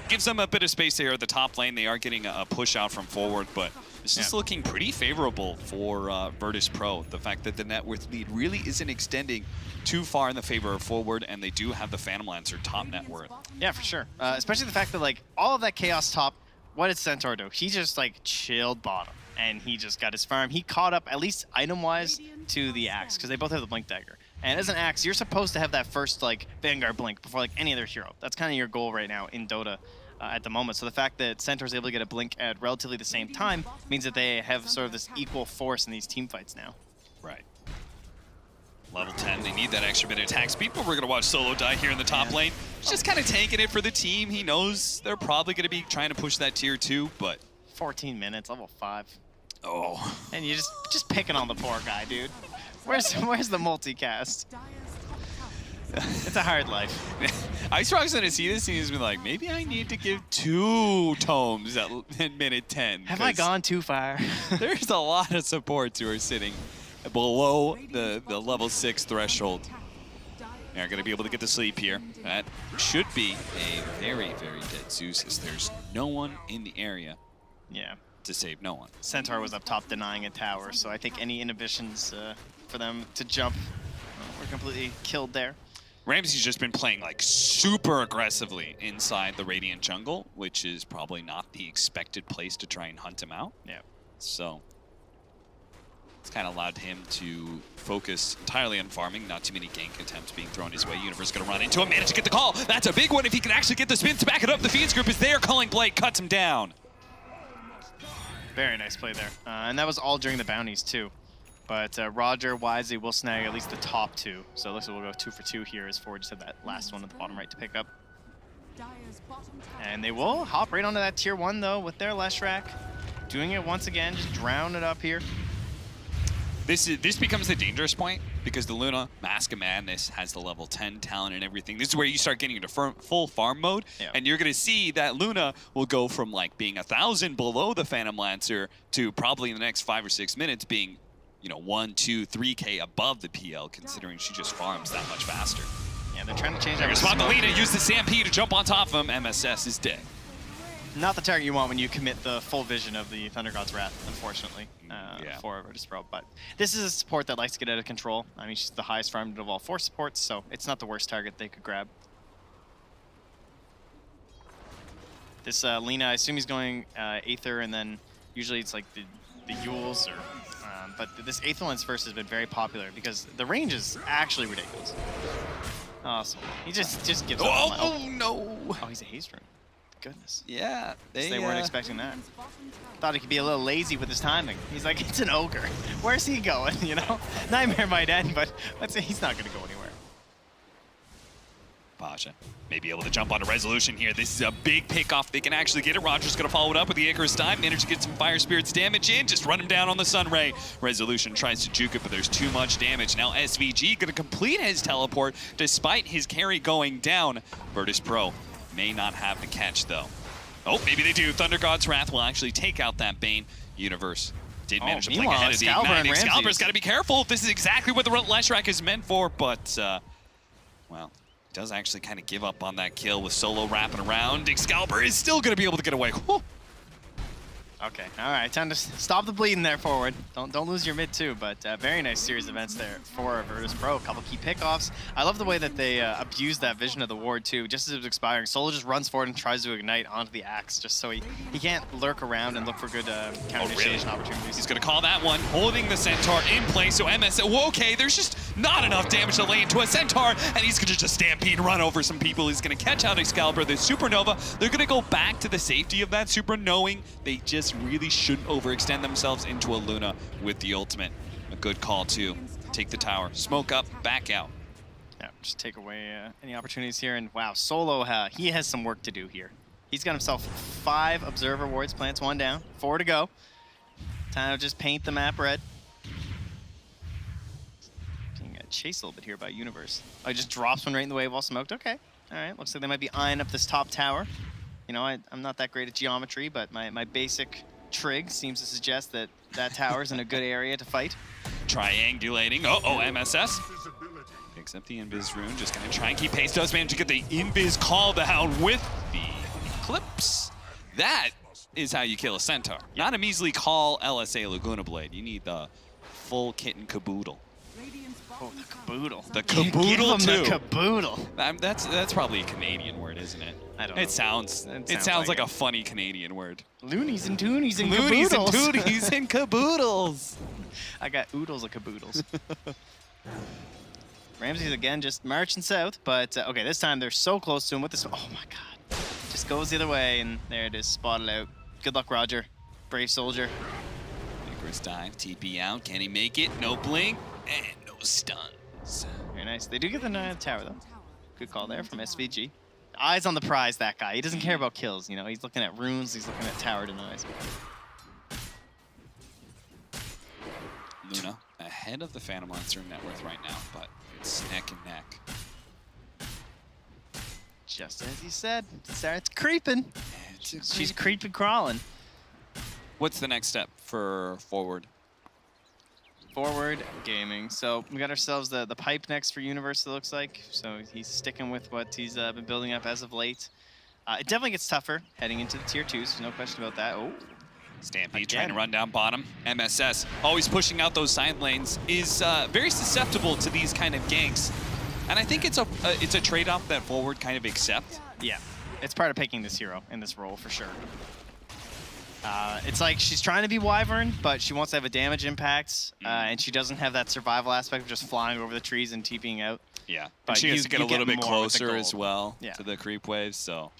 Gives them a bit of space there at the top lane. They are getting a push out from forward, but this is looking pretty favorable for Virtus.Pro. The fact that the net worth lead really isn't extending too far in the favor of forward, and they do have the Phantom Lancer top net worth. Yeah, for sure. Especially the fact that like all of that chaos top, what did Centaur do? He just like chilled bottom, and he just got his farm. He caught up at least item-wise to the Axe, because they both have the Blink Dagger. And as an Axe, you're supposed to have that first like Vanguard blink before like any other hero. That's kind of your goal right now in Dota at the moment. So the fact that Centaur's able to get a blink at relatively the same time means that they have sort of this equal force in these team fights now. Right. Level 10, they need that extra bit of attack speed, but we're going to watch Solo die here in the top lane. He's just kind of tanking it for the team. He knows they're probably going to be trying to push that tier 2, but 14 minutes, level 5. Oh. And you're just picking on the poor guy, dude. Where's the multicast? It's a hard life. Ice.Rock's gonna see this and he's been like, maybe I need to give 2 tomes at minute 10. Have I gone too far? There's a lot of supports who are sitting below the level 6 threshold. They're gonna be able to get to sleep here. That should be a very, very dead Zeus, as there's no one in the area. Yeah. To save no one. Centaur was up top denying a tower, so I think any inhibitions for them to jump were completely killed there. Ramsey's just been playing like super aggressively inside the Radiant jungle, which is probably not the expected place to try and hunt him out. Yeah. So it's kind of allowed him to focus entirely on farming. Not too many gank attempts being thrown his way. Universe going to run into him, manage to get the call. That's a big one if he can actually get the spin to back it up. The Fiends group is there. Calling Blake cuts him down. Very nice play there. And that was all during the bounties too. But Roger wisely will snag at least the top 2. So it looks like we'll go 2 for 2 here as Forward just had that last one at the bottom right to pick up. And they will hop right onto that tier 1 though with their Leshrac. Doing it once again, just drown it up here. This becomes the dangerous point because the Luna, Mask of Madness, has the level 10 talent and everything. This is where you start getting into full farm mode, and you're going to see that Luna will go from like being 1,000 below the Phantom Lancer to probably in the next 5 or 6 minutes being, you know, 1, 2, 3K above the PL, considering she just farms that much faster. Yeah, they're trying to change that. that. Spot the Lina, use the Stampede to jump on top of him. MSS is dead. Not the target you want when you commit the full vision of the Thunder God's Wrath, unfortunately, for Virtus.Pro. But this is a support that likes to get out of control. I mean, she's the highest farmed of all 4 supports, so it's not the worst target they could grab. This Lina, I assume he's going Aether and then Usually it's like the Yules, or but this Eighth Lens first has been very popular because the range is actually ridiculous. Awesome. He just gives up. Oh no! Oh, he's a haste rune. Goodness. Yeah, They weren't expecting that. Thought he could be a little lazy with his timing. He's like, it's an ogre. Where's he going? You know, Nightmare might end, but let's say he's not going to go anywhere. Pasha may be able to jump on a resolution here. This is a big pick-off. They can actually get it. Roger's going to follow it up with the Icarus Dive. Manage to get some Fire Spirit's damage in. Just run him down on the Sunray. Resolution tries to juke it, but there's too much damage. Now SVG going to complete his teleport despite his carry going down. Virtus.Pro may not have the catch, though. Oh, maybe they do. Thunder God's Wrath will actually take out that Bane. Universe did manage to play ahead of the Igniting. Excalibur's got to be careful. This is exactly what the Leshrac is meant for, but, well, does actually kind of give up on that kill with Solo wrapping around. Excalibur is still going to be able to get away. Whew. Okay, all right, time to stop the bleeding there forward. Don't lose your mid too, but very nice series of events there for Virtus.Pro. A couple key pickoffs. I love the way that they abused that vision of the ward too. Just as it was expiring, Solo just runs forward and tries to ignite onto the axe, just so he can't lurk around and look for good counter initiation opportunities. He's going to call that one, holding the Centaur in place. So MS, whoa, okay, there's just not enough damage to lay into a Centaur, and he's going to just stampede and run over some people. He's going to catch out Excalibur, the Supernova. They're going to go back to the safety of that Supra, knowing they just really shouldn't overextend themselves into a Luna with the ultimate. A good call, too. Take the tower, smoke up, back out. Yeah, just take away any opportunities here. And wow, Solo, he has some work to do here. He's got himself 5 Observer wards, plants 1 down, 4 to go. Time to just paint the map red. Being chased a little bit here by Universe. Oh, he just drops one right in the wave while smoked. Okay, all right, looks like they might be eyeing up this top tower. You know, I'm not that great at geometry, but my basic trig seems to suggest that that tower's in a good area to fight. Triangulating. Uh-oh, MSS. Picks up the Invis rune, just gonna try and keep pace. Does manage to get the Invis call down with the Eclipse. That is how you kill a Centaur. Not a measly call LSA Laguna Blade. You need the full kit and caboodle. Oh, the caboodle. The caboodle, too. too. The caboodle. That's probably a Canadian word, isn't it? I don't know. It sounds like a funny Canadian word. Loonies and toonies and Loonies caboodles. and toonies and caboodles. I got oodles of caboodles. Ramsey's again just marching south, but okay, this time they're so close to him with this. Oh my god. Just goes the other way, and there it is, spotted out. Good luck, Roger. Brave soldier. Icarus dive, TP out. Can he make it? No blink, and no stuns. Very nice. They do get the tower, though. Good call there from SVG. Eyes on the prize, that guy. He doesn't care about kills, you know. He's looking at runes, he's looking at tower denies. Luna ahead of the Phantom Lancer net worth right now, but it's neck and neck. Just as he said, it starts creeping. She's creeping, crawling. What's the next step for Forward? Forward gaming. So we got ourselves the pipe next for Universe, it looks like. So he's sticking with what he's been building up as of late. It definitely gets tougher heading into the tier 2s, no question about that. Oh, Stampede trying to run down bottom. MSS always pushing out those side lanes is very susceptible to these kind of ganks. And I think it's a trade-off that Forward kind of accept. Yeah, it's part of picking this hero in this role for sure. It's like she's trying to be Wyvern, but she wants to have a damage impact, and she doesn't have that survival aspect of just flying over the trees and TPing out. Yeah, but she has to get a little bit closer as well yeah. to the creep waves, so.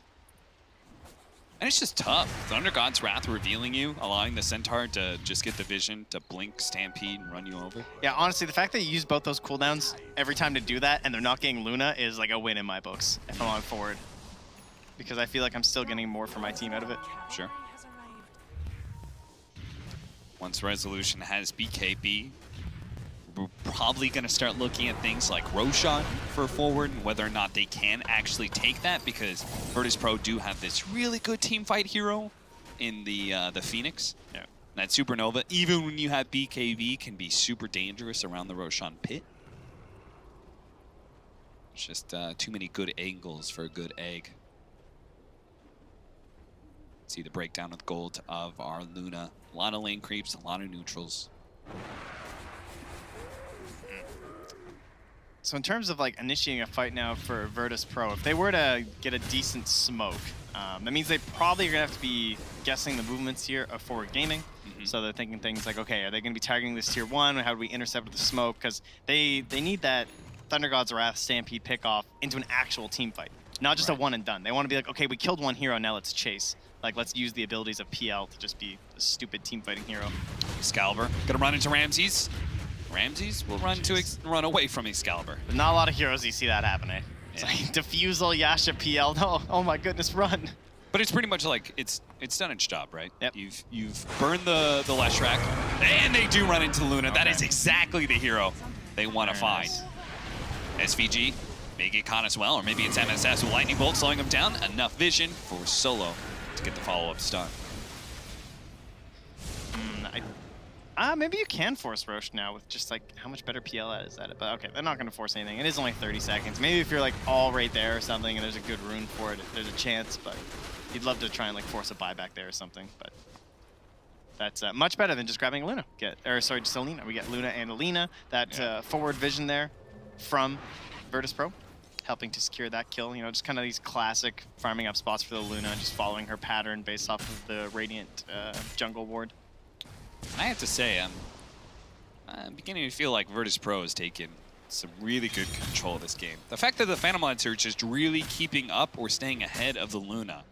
And it's just tough. Thunder God's Wrath revealing you, allowing the Centaur to just get the vision to blink, stampede, and run you over. Yeah, honestly, the fact that you use both those cooldowns every time to do that, and they're not getting Luna, is like a win in my books, if I'm on Forward. Because I feel like I'm still getting more for my team out of it. Sure. Once Resolution has BKB, we're probably going to start looking at things like Roshan for Forward and whether or not they can actually take that, because Virtus.Pro do have this really good team fight hero in the Phoenix. Yeah. That Supernova, even when you have BKB, can be super dangerous around the Roshan pit. It's just too many good angles for a good egg. See the breakdown with gold of our Luna. A lot of lane creeps, a lot of neutrals. So in terms of like initiating a fight now for Virtus.Pro, if they were to get a decent smoke, That means they probably are going to have to be guessing the movements here of Forward Gaming. So they're thinking things like, okay, are they going to be targeting this tier 1? How do we intercept with the smoke? Because they need that Thunder God's Wrath Stampede pickoff into an actual team fight, not just a one and done. They want to be like, okay, we killed one hero, now let's chase. Like, let's use the abilities of PL to just be a stupid team fighting hero. Excalibur gonna run into Ramses. Ramses will run away from Excalibur. But not a lot of heroes you see that happen, eh? It's Yeah. like Diffusal, Yasha, PL. No, oh my goodness, run. But it's pretty much like it's done its job, right? Yep. You've burned the Leshrac, and they do run into Luna. That Okay. is exactly the hero they want to Very find. nice. SVG may get caught as well, or maybe it's MSS with Lightning Bolt slowing him down. Enough vision for Solo to get the follow-up stun. Maybe you can force Roche now with just like how much better PL is at it. But okay, they're not going to force anything. It is only 30 seconds. Maybe if you're like all right there or something and there's a good rune for it, there's a chance. But you'd love to try and like force a buyback there or something. But that's much better than just grabbing Luna. Just Alina. We get Luna and Alina. That forward vision there from Virtus.Pro, helping to secure that kill. You know, just kind of these classic farming up spots for the Luna and just following her pattern based off of the Radiant jungle ward. I have to say, I'm beginning to feel like Virtus.Pro has taken some really good control of this game. The fact that the Phantom Lancer is just really keeping up or staying ahead of the Luna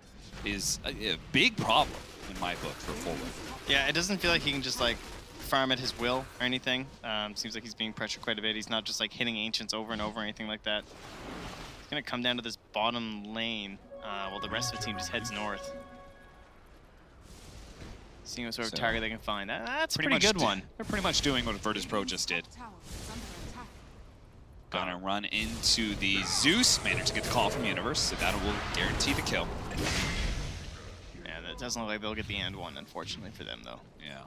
is a big problem in my book for Forward. Yeah, it doesn't feel like he can just like farm at his will or anything. Seems like he's being pressured quite a bit. He's not just like hitting Ancients over and over or anything like that. He's gonna come down to this bottom lane while the rest of the team just heads north. Seeing what sort of target they can find. That's a pretty good one. They're pretty much doing what Virtus.Pro just did. Gonna run into the Zeus, managed to get the call from Universe, so that will guarantee the kill. Yeah, that doesn't look like they'll get the end one, unfortunately for them, though. Yeah.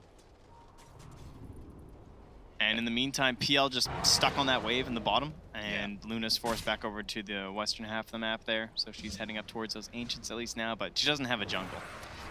And in the meantime, PL just stuck on that wave in the bottom, and Luna's forced back over to the western half of the map there, so she's heading up towards those Ancients at least now, but she doesn't have a jungle.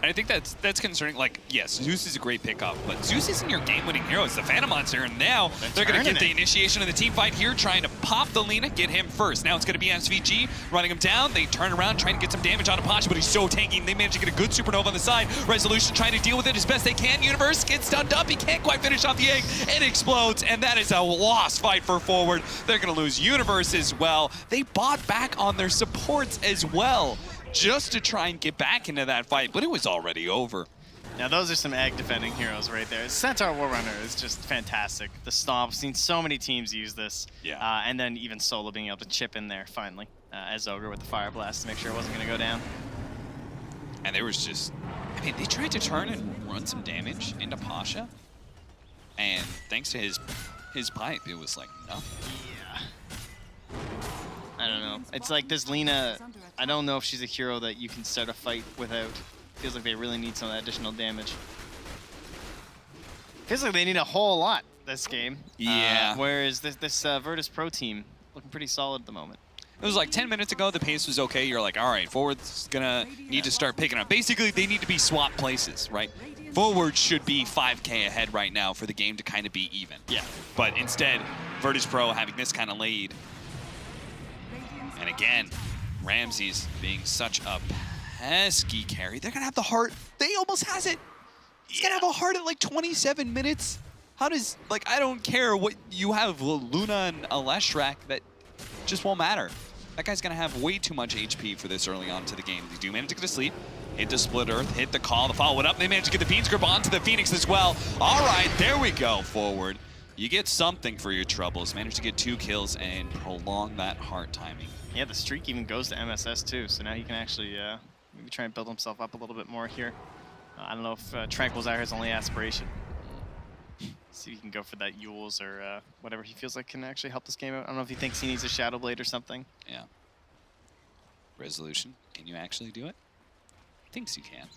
And I think that's concerning. Like, yes, Zeus is a great pickup, but Zeus isn't your game-winning hero. It's the Phantom Monster, and now they're going to get the initiation of the team fight here, trying to pop the Lina, get him first. Now it's going to be SVG running him down. They turn around, trying to get some damage on Apache, but he's so tanky. They manage to get a good supernova on the side. Resolution trying to deal with it as best they can. Universe gets stunned up. He can't quite finish off the egg. It explodes, and that is a lost fight for Forward. They're going to lose Universe as well. They bought back on their supports as well, just to try and get back into that fight, but it was already over. Now those are some egg defending heroes right there. Centaur Warrunner is just fantastic. The Stomp, seen so many teams use this. Yeah. And then even Solo being able to chip in there finally as Ogre with the Fire Blast to make sure it wasn't going to go down. And there was just, I mean, they tried to turn and run some damage into Pasha, and thanks to his pipe, it was like nothing. Yeah. I don't know. It's like this Lina, I don't know if she's a hero that you can start a fight without. Feels like they really need some of that additional damage. Feels like they need a whole lot this game. Yeah. Whereas this Virtus.Pro team looking pretty solid at the moment. It was like 10 minutes ago, the pace was okay. You're like, all right, Forward's gonna need to start picking up. Basically, they need to be swapped places, right? Forward should be 5K ahead right now for the game to kind of be even. Yeah. But instead, Virtus.Pro having this kind of lead. And again, Ramses being such a pesky carry. They're gonna have the heart. They almost has it. He's gonna have a heart at like 27 minutes. How does, like, I don't care what you have, Luna and a Leshrac, that just won't matter. That guy's gonna have way too much HP for this early on to the game. They do manage to get to sleep, hit the Split Earth, hit the call, the follow it up. They manage to get the Fiend's Grip onto the Phoenix as well. All right, there we go, Forward. You get something for your troubles. Manage to get 2 kills and prolong that heart timing. Yeah, the streak even goes to MSS too, so now he can actually maybe try and build himself up a little bit more here. I don't know if Tranquil's his only aspiration. See if he can go for that Yules or whatever he feels like can actually help this game out. I don't know if he thinks he needs a Shadow Blade or something. Yeah. Resolution, can you actually do it? Thinks you can.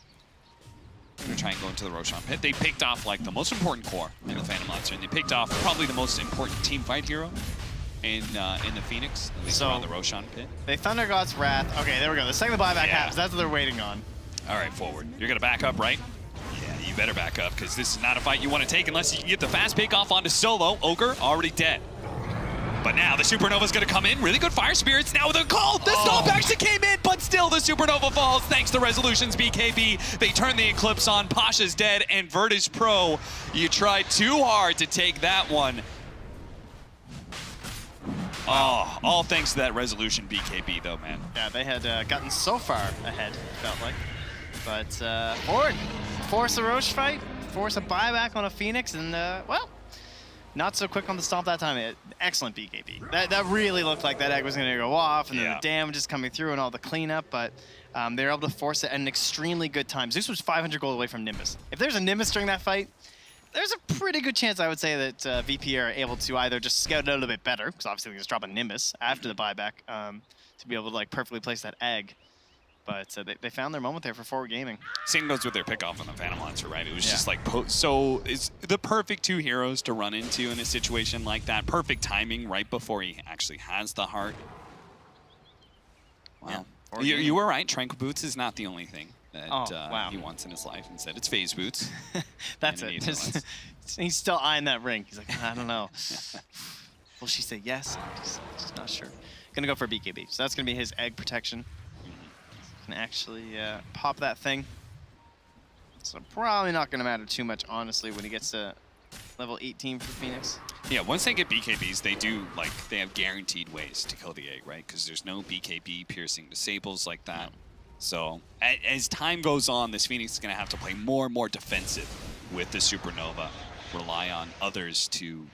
I'm gonna try and go into the Roshan pit. They picked off like the most important core in the Phantom Monster, and they picked off probably the most important team fight hero in the Phoenix, at least So, around the Roshan pit. They Thunder God's Wrath. Okay, there we go. The second the buyback happens, that's what they're waiting on. All right, Forward. You're gonna back up, right? Yeah, you better back up, because this is not a fight you want to take unless you can get the fast pick off onto Solo. Ogre already dead. But now the Supernova's going to come in. Really good Fire Spirits now with a call. The stomp actually came in, but still the Supernova falls thanks to Resolution's BKB. They turn the Eclipse on. Pasha's dead, and Virtus.Pro, you tried too hard to take that one. Oh, all thanks to that Resolution BKB though, man. Yeah, they had gotten so far ahead, it felt like. But Forward, force a Roche fight, force a buyback on a Phoenix, and well, not so quick on the stomp that time. Excellent BKB. That really looked like that egg was going to go off, and then the damage is coming through and all the cleanup, but they were able to force it at an extremely good time. Zeus was 500 gold away from Nimbus. If there's a Nimbus during that fight, there's a pretty good chance, I would say, that VP are able to either just scout it a little bit better, because obviously they just drop a Nimbus after the buyback to be able to like perfectly place that egg. But they found their moment there for Forward Gaming. Same goes with their pickoff on the Phantom Lancer, right? It was just like, so it's the perfect two heroes to run into in a situation like that. Perfect timing right before he actually has the heart. Wow. Yeah. You were right. Tranquil Boots is not the only thing that he wants in his life. Instead, it's Phase Boots. That's it. He's still eyeing that ring. He's like, I don't know. Will she say yes? I'm just not sure. Gonna go for BKB. So that's gonna be his egg protection. Can actually pop that thing. So probably not gonna matter too much, honestly, when he gets to level 18 for Phoenix. Yeah, once they get BKBs, they have guaranteed ways to kill the egg, right? Because there's no BKB piercing disables like that. No. So as time goes on, this Phoenix is going to have to play more and more defensive with the Supernova, rely on others to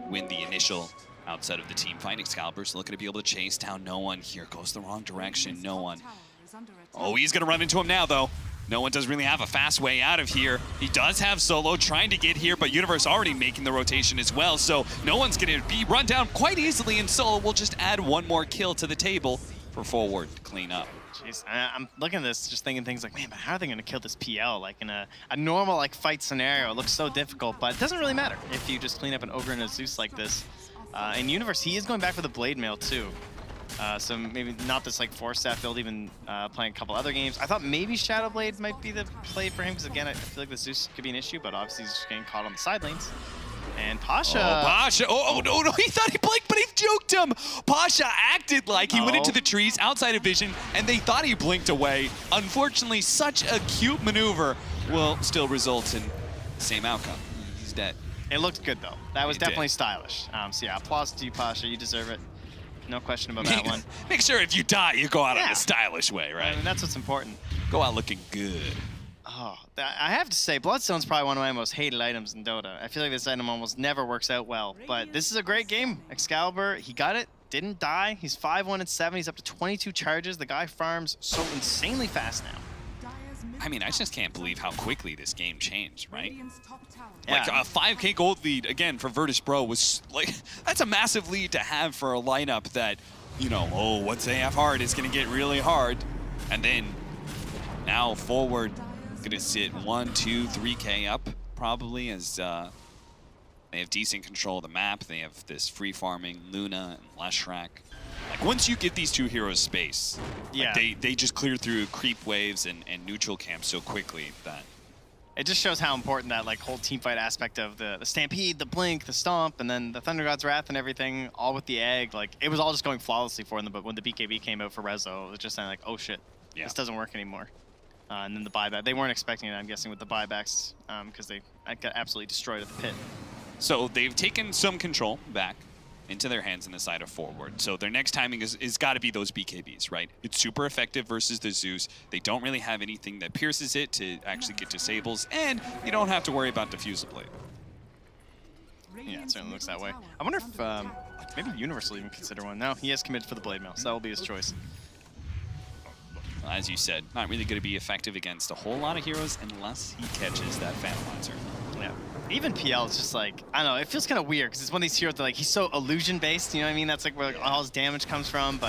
win the initial outside of the team fight. Excalibur's looking to be able to chase down no one. Here goes the wrong direction, no one. Oh, he's going to run into him now, though. No one does really have a fast way out of here. He does have Solo trying to get here, but Universe already making the rotation as well, so no one's going to be run down quite easily, and Solo will just add one more kill to the table for Forward to clean up. Jeez, I'm looking at this, just thinking things like, man, but how are they going to kill this PL? Like in a normal like fight scenario, it looks so difficult, but it doesn't really matter if you just clean up an Ogre and a Zeus like this. In Universe, he is going back for the Blade Mail too. So maybe not this like 4-staff build, even playing a couple other games. I thought maybe Shadow Blade might be the play for him, because again, I feel like the Zeus could be an issue, but obviously he's just getting caught on the side lanes. And Pasha. Oh, Pasha. Oh, no, he thought he blinked, but he juked him. Pasha acted like he went into the trees outside of vision, and they thought he blinked away. Unfortunately, such a cute maneuver will still result in the same outcome. He's dead. It looked good, though. That was definitely stylish. So yeah, applause to you, Pasha. You deserve it. No question about that one. Make sure if you die, you go out in a stylish way, right? I mean, that's what's important. Go out looking good. Oh, I have to say, Bloodstone's probably one of my most hated items in Dota. I feel like this item almost never works out well, but this is a great game. Excalibur, he got it, didn't die. He's 5-1-7, he's up to 22 charges. The guy farms so insanely fast now. I mean, I just can't believe how quickly this game changed, right? Yeah. Like a 5K gold lead, again, for Virtus.Pro was like, that's a massive lead to have for a lineup that, you know, oh, once they have hard, it's going to get really hard. And then now Forward gonna sit 1, 2, 3K up probably, as they have decent control of the map. They have this free farming Luna and Leshrac. Like once you get these two heroes space, like they just clear through creep waves and neutral camps so quickly that it just shows how important that like whole teamfight aspect of the Stampede, the Blink, the Stomp, and then the Thunder God's Wrath and everything, all with the egg. Like it was all just going flawlessly for them. But when the BKB came out for Rezo, it was just like, oh shit, this doesn't work anymore. And then the buyback, they weren't expecting it, I'm guessing, with the buybacks, because they got absolutely destroyed at the pit. So they've taken some control back into their hands in the side of Forward. So their next timing is got to be those BKBs, right? It's super effective versus the Zeus. They don't really have anything that pierces it to actually get disables, and you don't have to worry about Diffusal Blade. Yeah, it certainly looks that way. I wonder if maybe Universe will even consider one. No, he has committed for the Blade Mail, so that will be his choice. As you said, not really going to be effective against a whole lot of heroes unless he catches that Finalizer. Yeah. Even PL is just like, I don't know, it feels kind of weird because it's one of these heroes that like, he's so illusion based, you know what I mean? That's like where like, all his damage comes from,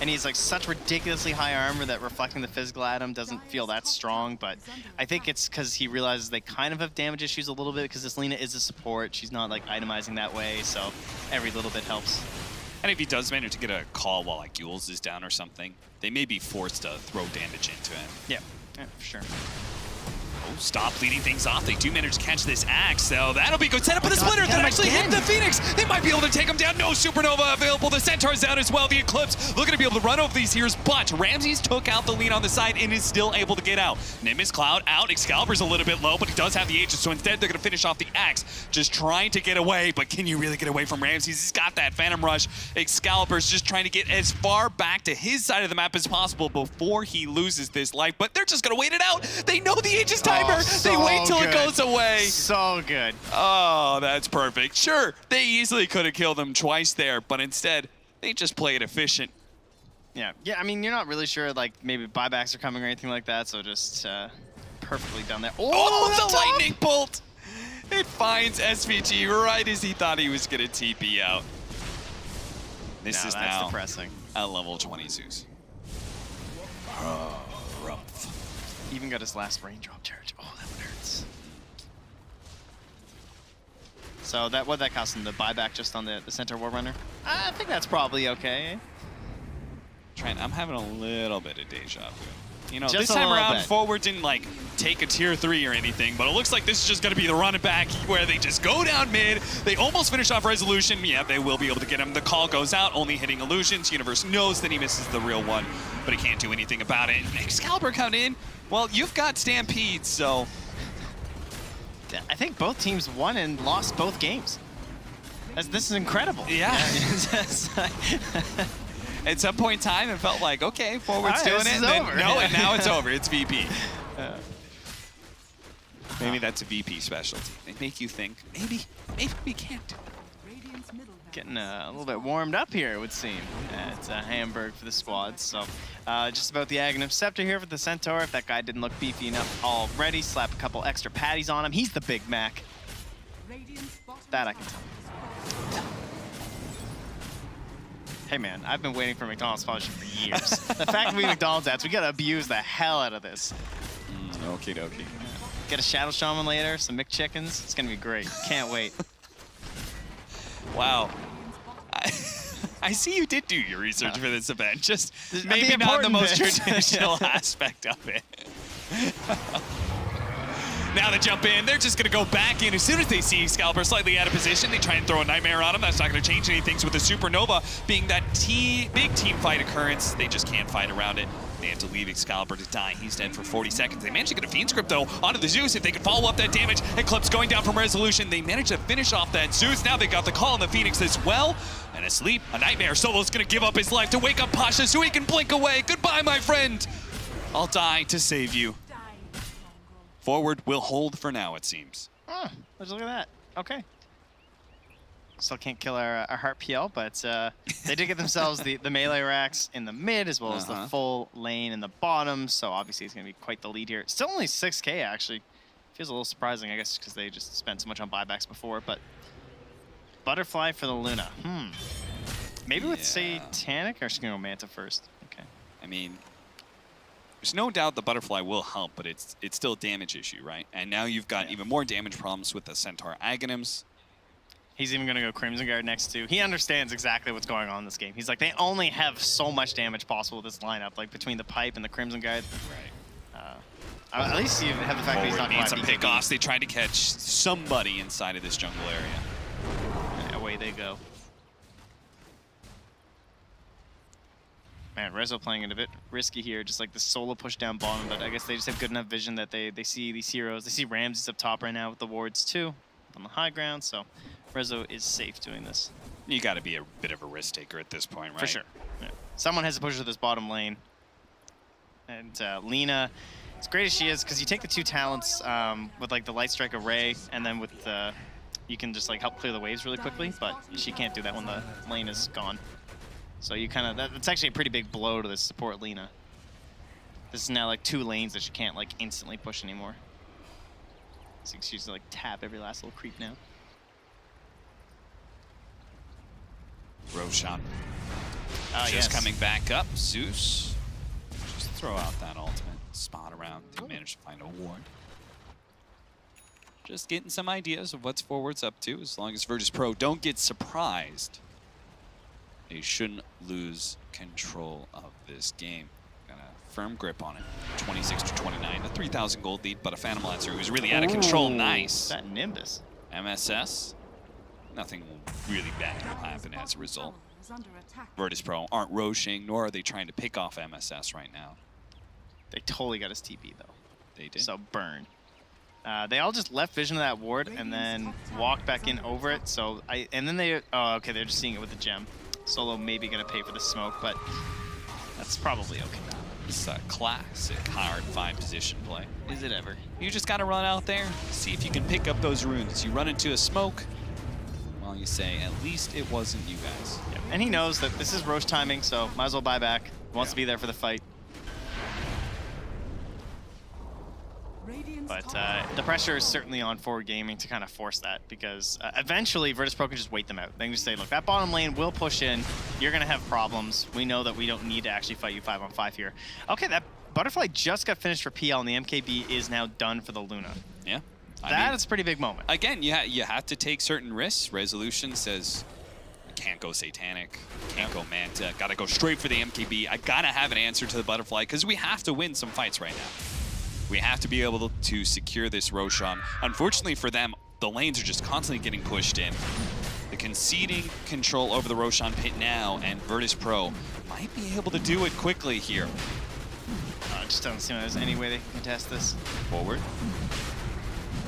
and he's like such ridiculously high armor that reflecting the physical at him doesn't feel that strong, but I think it's because he realizes they kind of have damage issues a little bit because this Lina is a support. She's not like itemizing that way, so every little bit helps. And if he does manage to get a call while like Yules is down or something, they may be forced to throw damage into him. Yeah, for sure. Oh, stop leading things off. They do manage to catch this axe, so that'll be good setup. But the Splinter that actually hit the Phoenix. They might be able to take him down. No Supernova available. The Centaur's down as well. The Eclipse looking to be able to run over these heroes, but Ramses took out the lead on the side and is still able to get out. Nimbus Cloud out. Excalibur's a little bit low, but he does have the Aegis, so instead they're going to finish off the axe. Just trying to get away, but can you really get away from Ramses? He's got that Phantom Rush. Excalibur's just trying to get as far back to his side of the map as possible before he loses this life, but they're just going to wait it out. They know the Aegis timer. They wait till it goes away. So good. Oh, that's perfect. Sure, they easily could have killed him twice there, but instead, they just played efficient. Yeah, I mean, you're not really sure, like, maybe buybacks are coming or anything like that, so just perfectly done there. Oh, the lightning bolt! It finds SVG right as he thought he was going to TP out. This is now depressing. A level 20 Zeus. Oh, rough. Even got his last raindrop charge. Oh, that one hurts. So what that cost him? The buyback just on the Centaur War Runner? I think that's probably okay. Trent, I'm having a little bit of deja vu. You know, Just this time around, Forward didn't like take a tier 3 or anything, but it looks like this is just going to be the run it back where they just go down mid. They almost finish off Resolution. Yeah, they will be able to get him. The call goes out, only hitting Illusions. Universe knows that he misses the real one, but he can't do anything about it. And Excalibur coming in. Well, you've got Stampede, so... I think both teams won and lost both games. This is incredible. Yeah. At some point in time, it felt like, okay, Forward's doing it. And then, no, and now it's over. It's VP. Maybe that's a VP specialty. They make you think, maybe we can't do it. Getting a little bit warmed up here, it would seem. It's a Hamburg for the squad. So just about the Aghanim Scepter here for the Centaur. If that guy didn't look beefy enough already, slap a couple extra patties on him. He's the Big Mac. That I can tell. Hey man, I've been waiting for McDonald's sponsorship for years. The fact that we McDonald's ads, we gotta abuse the hell out of this. Okie dokie. Get a Shadow Shaman later, some McChickens. It's gonna be great. Can't wait. Wow. I see you did do your research for this event. Just The maybe not the most important bit. traditional aspect of it. Now they jump in. They're just going to go back in. As soon as they see Excalibur slightly out of position, they try and throw a Nightmare on him. That's not going to change anything. So with the Supernova being that big team fight occurrence, they just can't fight around it. They have to leave Excalibur to die. He's dead for 40 seconds. They managed to get a Fiend Script, though, onto the Zeus. If they can follow up that damage, Eclipse going down from Resolution. They managed to finish off that Zeus. Now they got the call on the Phoenix as well. And asleep, a Nightmare. Solo's going to give up his life to wake up Pasha so he can blink away. Goodbye, my friend. I'll die to save you. Forward will hold for now, it seems. Oh, let's look at that. Okay. Still can't kill our Heart PL, but they did get themselves the melee racks in the mid as well as the full lane in the bottom, so obviously it's going to be quite the lead here. Still only 6K, actually. Feels a little surprising, I guess, because they just spent so much on buybacks before, but Butterfly for the Luna. Maybe with Satanic, or just going to go Manta first? Okay. I mean, there's no doubt the Butterfly will help, but it's still a damage issue, right? And now you've got even more damage problems with the Centaur Aghanims. He's even going to go Crimson Guard next to. He understands exactly what's going on in this game. He's like, they only have so much damage possible with this lineup, like between the Pipe and the Crimson Guard. Right. At least you have the fact that he's not need some pickoffs. They tried to catch somebody inside of this jungle area. And away they go. Man, Rezo playing it a bit risky here, just like the solo push down bottom, but I guess they just have good enough vision that they see these heroes. They see Ramses up top right now with the wards too, on the high ground, so Rezo is safe doing this. You got to be a bit of a risk taker at this point, right? For sure. Yeah. Someone has to push to this bottom lane. And Lina, as great as she is, because you take the two talents with like the Light Strike Array, and then with you can just like help clear the waves really quickly, but she can't do that when the lane is gone. So you kind of, that's actually a pretty big blow to the support Lina. This is now like 2 lanes that she can't like instantly push anymore. So she's like tap every last little creep now. Roshan. Just Just coming back up. Zeus. Just throw out that ultimate. Spot around. They managed to find a ward. Just getting some ideas of what's Forward's up to. As long as Virtus.Pro don't get surprised, they shouldn't lose control of this game. Gonna firm grip on it. 26 to 29, a 3,000 gold lead, but a Phantom Lancer who's really out of control. Nice. That Nimbus. MSS, nothing really bad will happen as a result. Virtus.Pro aren't roshing, nor are they trying to pick off MSS right now. They totally got his TP though. They did. So burn. They all just left vision of that ward and then walked back in over it. So and then they, oh, okay, they're just seeing it with the gem. Solo maybe gonna pay for the smoke, but that's probably okay. It's a classic hard 5 position play. Is it ever? You just gotta run out there, see if you can pick up those runes. You run into a smoke, well, you say, at least it wasn't you guys. Yep. And he knows that this is Roche timing, so might as well buy back. Wants to be there for the fight. But the pressure is certainly on Forward Gaming to kind of force that, because eventually Virtus.Pro can just wait them out. They can just say, look, that bottom lane will push in. You're going to have problems. We know that we don't need to actually fight you 5-on-5 here. Okay, that Butterfly just got finished for PL, and the MKB is now done for the Luna. Yeah. That is a pretty big moment. Again, you have to take certain risks. Resolution says, can't go Satanic, can't go Manta, got to go straight for the MKB. I got to have an answer to the Butterfly, because we have to win some fights right now. We have to be able to secure this Roshan. Unfortunately for them, the lanes are just constantly getting pushed in. The conceding control over the Roshan pit now, and Virtus.Pro might be able to do it quickly here. It just doesn't seem like there's any way they can contest this. Forward.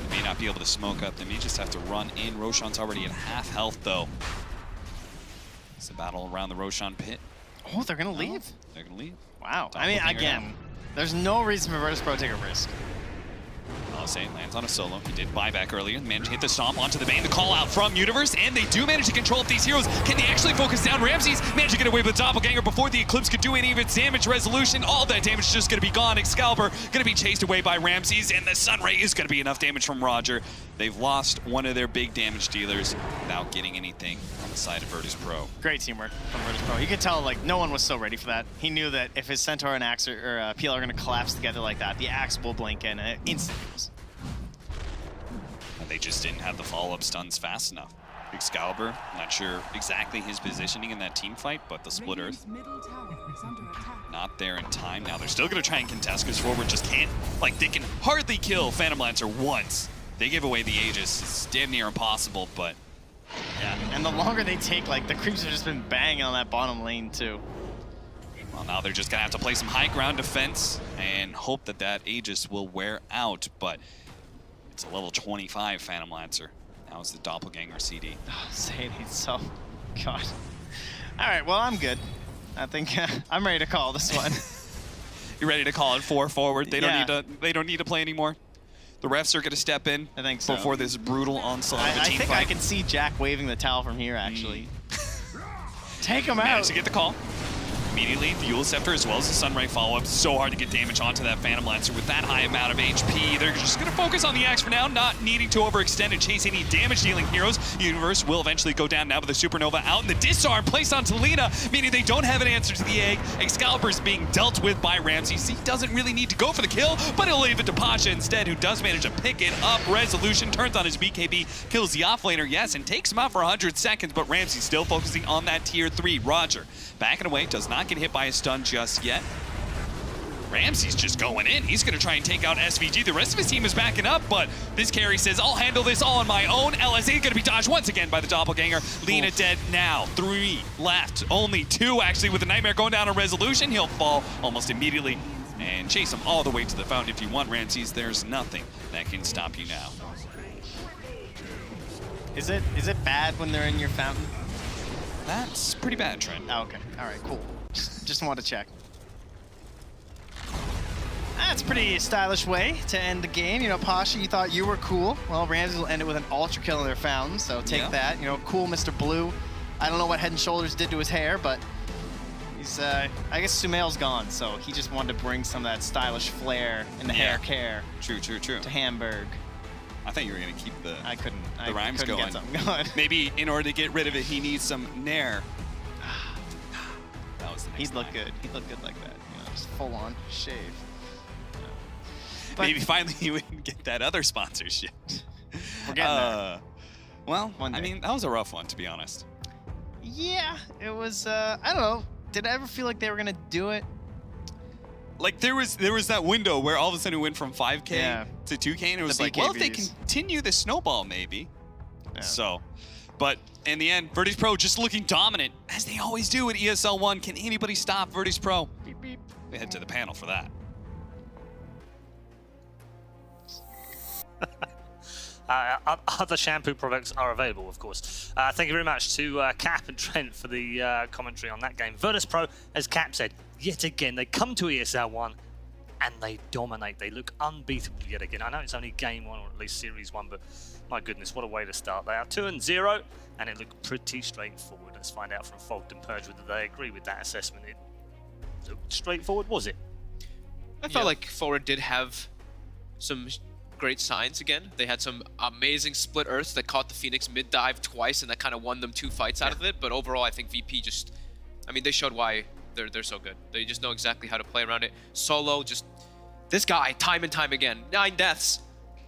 They may not be able to smoke up. They may just have to run in. Roshan's already at half health, though. It's a battle around the Roshan pit. Oh, they're going to leave? They're going to leave. Wow. I mean, again, there's no reason for Virtus.Pro to take a risk. Alisane lands on a solo. He did buyback earlier. Managed to hit the stomp onto the Bane. The call out from Universe, and they do manage to control these heroes. Can they actually focus down Ramses? Managed to get away with the Doppelganger before the Eclipse could do any of its damage. Resolution, all that damage is just going to be gone. Excalibur going to be chased away by Ramses, and the Sunray is going to be enough damage from Roger. They've lost one of their big damage dealers without getting anything on the side of Virtus.Pro. Great teamwork from Virtus.Pro. You could tell, like, no one was so ready for that. He knew that if his Centaur and Axe or PL are going to collapse together like that, the Axe will blink in and instantly goes. And they just didn't have the follow-up stuns fast enough. Excalibur, not sure exactly his positioning in that team fight, but the Split Earth not there in time. Now they're still going to try and contest, because Forward just can't, like, they can hardly kill Phantom Lancer once. They give away the Aegis. It's damn near impossible, but... Yeah, and the longer they take, like, the creeps have just been banging on that bottom lane, too. Well, now they're just going to have to play some high ground defense and hope that that Aegis will wear out, but it's a level 25 Phantom Lancer. Now it's the Doppelganger CD. Oh, Sadie, so... God. All right, well, I'm good. I think I'm ready to call this one. You're ready to call it 4 forward? They Yeah. don't need to play anymore? The refs are going to step in, I think so. before this brutal onslaught of the I team think fight. I can see Jack waving the towel from here, actually. Take him out. Managed to get the call. Immediately, the Eul Scepter as well as the Sunray follow-up. So hard to get damage onto that Phantom Lancer with that high amount of HP. They're just going to focus on the Axe for now, not needing to overextend and chase any damage-dealing heroes. Universe will eventually go down now with the Supernova out, and the Disarm placed on Lina, meaning they don't have an answer to the egg. Excalibur's being dealt with by Ramses. He doesn't really need to go for the kill, but he'll leave it to Pasha instead, who does manage to pick it up. Resolution turns on his BKB, kills the offlaner, yes, and takes him out for 100 seconds, but Ramses still focusing on that tier 3. Roger, backing away, does not get hit by a stun just yet. Ramsey's just going in. He's going to try and take out SVG. The rest of his team is backing up, but this carry says, I'll handle this all on my own. LSA going to be dodged once again by the Doppelganger. Lina dead now. 3 left. Only 2, actually, with the Nightmare going down on Resolution. He'll fall almost immediately and chase him all the way to the fountain. If you want Ramses, there's nothing that can stop you now. Is it bad when they're in your fountain? That's pretty bad, Trent. Oh, okay. All right, cool. Just wanted to check. That's a pretty stylish way to end the game. You know, Pasha, you thought you were cool. Well, Ramses will end it with an ultra kill in their fountain, so take that. You know, cool Mr. Blue. I don't know what Head and Shoulders did to his hair, but he's, I guess Sumail's gone, so he just wanted to bring some of that stylish flair in the hair care. True. To Hamburg. I thought you were going to keep the rhymes couldn't going. Get something going. Maybe in order to get rid of it, he needs some nair. That was the next He'd look line. good. He'd look good like that. You know, just full on shave. But Maybe finally he would get that other sponsorship. we're getting there. Well, One I day. mean, that was a rough one, to be honest. Yeah, it was, I don't know. Did I ever feel like they were going to do it? like there was that window where all of a sudden it went from 5K to 2K, and it was The like, well, if they BKBs. continue the snowball, maybe. Yeah. So, but in the end, Virtus.Pro just looking dominant, as they always do at ESL One. Can anybody stop Virtus.Pro? Beep, beep. They head to the panel for that. Other shampoo products are available, of course. Thank you very much to Cap and Trent for the commentary on that game. Virtus.Pro, as Cap said, yet again, they come to ESL One and they dominate. They look unbeatable yet again. I know it's only game 1, or at least series 1, but my goodness, what a way to start. They are 2-0, and it looked pretty straightforward. Let's find out from Fogged and Purge whether they agree with that assessment. It looked straightforward, was it? I felt like Forward did have some great signs again. They had some amazing split earths that caught the Phoenix mid dive twice, and that kind of won them 2 fights out of it. But overall, I think VP just, I mean, they showed why they're so good. They just know exactly how to play around it. Solo, just this guy, time and time again, 9 deaths.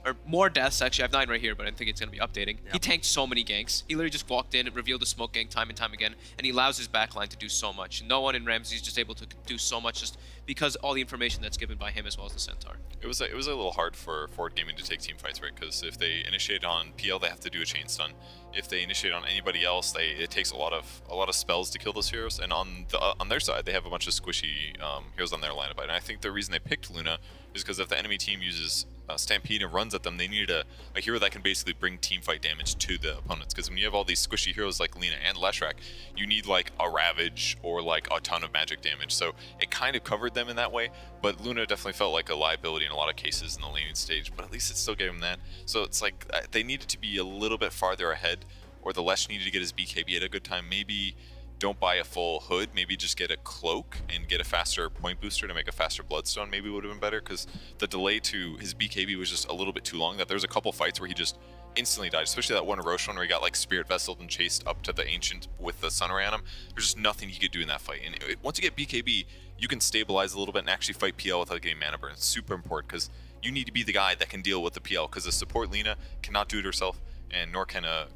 Or more deaths, actually. I have 9 right here, but I think it's going to be updating. He tanked so many ganks. He literally just walked in and revealed the smoke gank time and time again, and he allows his backline to do so much. No one in Ramsey is just able to do so much just because all the information that's given by him as well as the Centaur. It was a little hard for Forward Gaming to take team fights, right? Because if they initiate on PL, they have to do a chain stun. If they initiate on anybody else, it takes a lot of spells to kill those heroes. And on their side, they have a bunch of squishy heroes on their lineup. And I think the reason they picked Luna is because if the enemy team uses Stampede and runs at them, they needed a hero that can basically bring team fight damage to the opponents. Because when you have all these squishy heroes like Lina and Leshrac, you need like a Ravage or like a ton of magic damage. So it kind of covered them in that way. But Luna definitely felt like a liability in a lot of cases in the laning stage. But at least it still gave him that. So it's like they needed to be a little bit farther ahead, or the Lesh needed to get his BKB at a good time. Maybe don't buy a full hood, maybe just get a cloak and get a faster point booster to make a faster bloodstone. Maybe would have been better, because the delay to his BKB was just a little bit too long. That there's a couple fights where he just instantly died, especially that one Roshan where he got like spirit vesseled and chased up to the Ancient with the sun ray on him. There's just nothing he could do in that fight. And once you get BKB, you can stabilize a little bit and actually fight PL without getting mana burn. It's super important, because you need to be the guy that can deal with the PL, because the support Lina cannot do it herself, and nor can a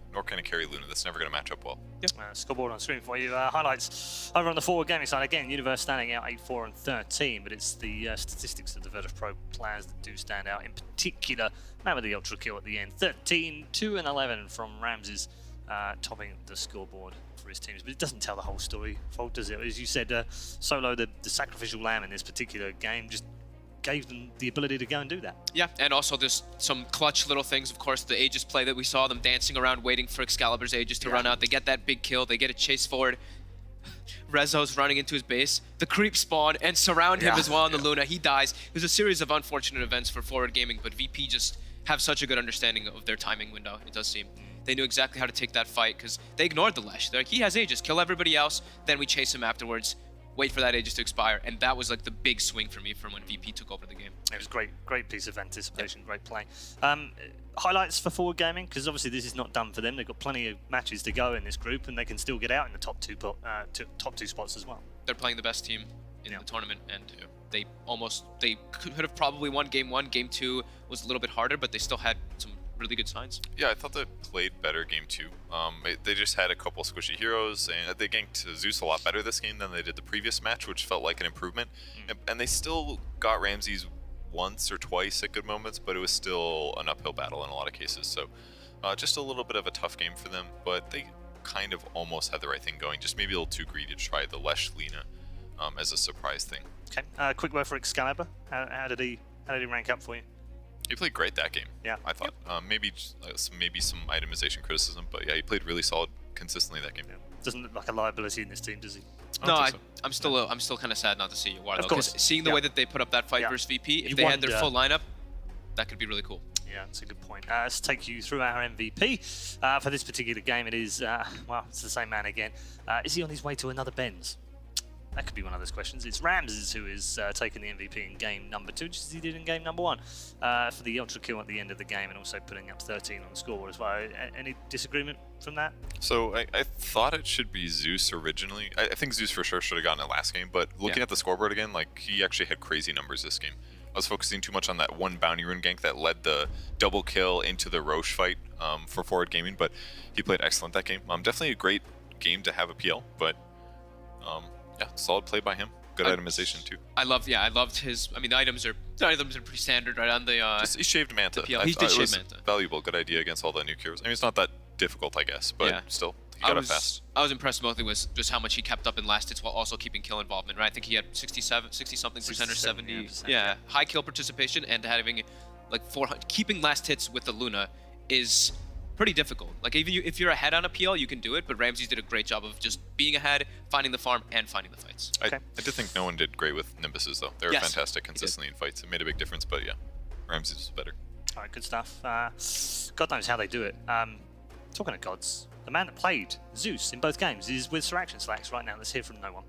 carry Luna. That's never going to match up well. Scoreboard on screen for you. Highlights over on the Forward Gaming side. Again, Universe standing out 8-4 and 13, but it's the statistics of the Virtus.Pro players that do stand out. In particular, man with the ultra kill at the end. 13, 2 and 11 from Ramses, topping the scoreboard for his teams. But it doesn't tell the whole story, Fold, does it? As you said, Solo, the sacrificial lamb in this particular game, just gave them the ability to go and do that. Yeah, and also there's some clutch little things. Of course, the Aegis play that we saw, them dancing around waiting for Excalibur's Aegis to run out. They get that big kill, they get a chase forward. Rezo's running into his base. The creep spawn and surround him as well on the Luna. He dies. It was a series of unfortunate events for Forward Gaming, but VP just have such a good understanding of their timing window, it does seem. They knew exactly how to take that fight, because they ignored the Lesh. They're like, he has Aegis, kill everybody else, then we chase him afterwards. Wait for that Aegis to expire, and that was like the big swing for me from when VP took over the game. It was great piece of anticipation, great play. Highlights for Forward Gaming, because obviously this is not done for them. They've got plenty of matches to go in this group, and they can still get out in the top two spots as well. They're playing the best team in the tournament, and they could have probably won game 1. Game 2 was a little bit harder, but they still had some really good signs. Yeah, I thought they played better game 2. They just had a couple squishy heroes, and they ganked Zeus a lot better this game than they did the previous match, which felt like an improvement. And they still got Ramses once or twice at good moments, but it was still an uphill battle in a lot of cases. So just a little bit of a tough game for them, but they kind of almost had the right thing going. Just maybe a little too greedy to try the Lesh Lina as a surprise thing. Okay, quick word for Excalibur. How did he rank up for you? He played great that game. Yeah, I thought maybe some itemization criticism, but yeah, he played really solid consistently that game. Yeah. Doesn't look like a liability in this team, does he? No, I'm still kind of sad not to see Iwar, though, because seeing the way that they put up that fight versus VP, if they had their full lineup, that could be really cool. Yeah, that's a good point. Let's take you through our MVP. For this particular game, it is, well, it's the same man again. Is he on his way to another Benz? That could be one of those questions. It's Ramses who is taking the MVP in game number 2, just as he did in game number 1, for the ultra kill at the end of the game, and also putting up 13 on the scoreboard as well. Any disagreement from that? So I thought it should be Zeus originally. I think Zeus for sure should have gotten it last game, but looking at the scoreboard again, like, he actually had crazy numbers this game. I was focusing too much on that one bounty rune gank that led the double kill into the Roche fight for Forward Gaming, but he played excellent that game. Definitely a great game to have a PL, but yeah, solid play by him. Good itemization too. I loved his. I mean, the items are pretty standard, right? On the He shaved Manta. PL. He did it shave was Manta. Valuable, good idea against all the new heroes. I mean, it's not that difficult, I guess, but Yeah. still, he got it fast. I was impressed mostly with just how much he kept up in last hits while also keeping kill involvement. Right? I think he had 60-something% or 70. Yeah, high kill participation and having like 400. Keeping last hits with the Luna is pretty difficult. Like even if you're ahead on a PL, you can do it. But Ramses did a great job of just being ahead, finding the farm, and finding the fights. I did think no one did great with Nimbuses though. They were Yes, fantastic consistently in fights. It made a big difference, but yeah, Ramses was better. All right, good stuff. God knows how they do it. Talking of gods, the man that played Zeus in both games is with Sir Action Slacks right now. Let's hear from No One.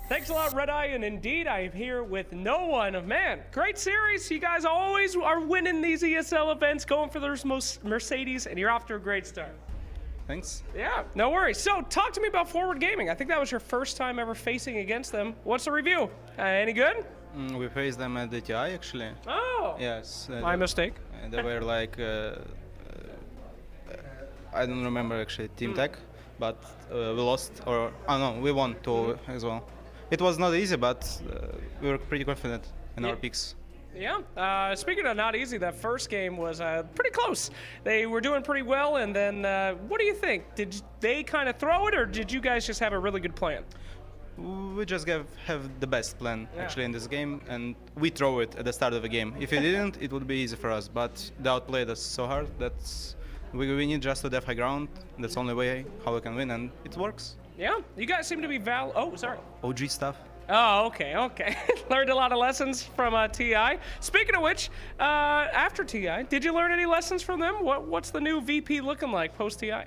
Thanks a lot, Red Eye, and indeed, I am here with No One. Man, great series. You guys always are winning these ESL events, going for those most Mercedes, and you're off to a great start. Thanks. Yeah, no worries. So, talk to me about Forward Gaming. I think that was your first time ever facing against them. What's the review? Any good? We faced them at the TI actually. Oh, Yes. my mistake. They were like, I don't remember actually, Team Tech, but we lost, or no, we won 2 as well. It was not easy, but we were pretty confident in our picks. Yeah, speaking of not easy, that first game was pretty close. They were doing pretty well, and then what do you think? Did they kind of throw it, or did you guys just have a really good plan? We just have the best plan actually in this game, and we throw it at the start of the game. If it didn't, it would be easy for us, but they outplayed us so hard that we need just to have high ground. That's the only way how we can win, and it works. Yeah, you guys seem to be Oh, sorry. OG stuff. Oh, okay. Learned a lot of lessons from TI. Speaking of which, after TI, did you learn any lessons from them? What's the new VP looking like post TI?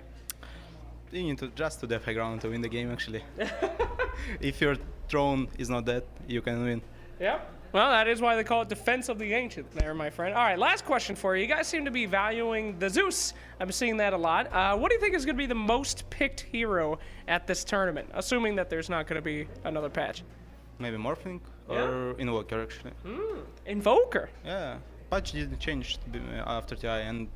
You need to just to have high ground to win the game actually. If your throne is not dead, you can win. Yeah. Well, that is why they call it Defense of the Ancient there, my friend. All right, last question for you. You guys seem to be valuing the Zeus. I'm seeing that a lot. What do you think is going to be the most picked hero at this tournament, assuming that there's not going to be another patch? Maybe Morphling or Invoker actually. Invoker? Yeah, patch didn't change after TI, and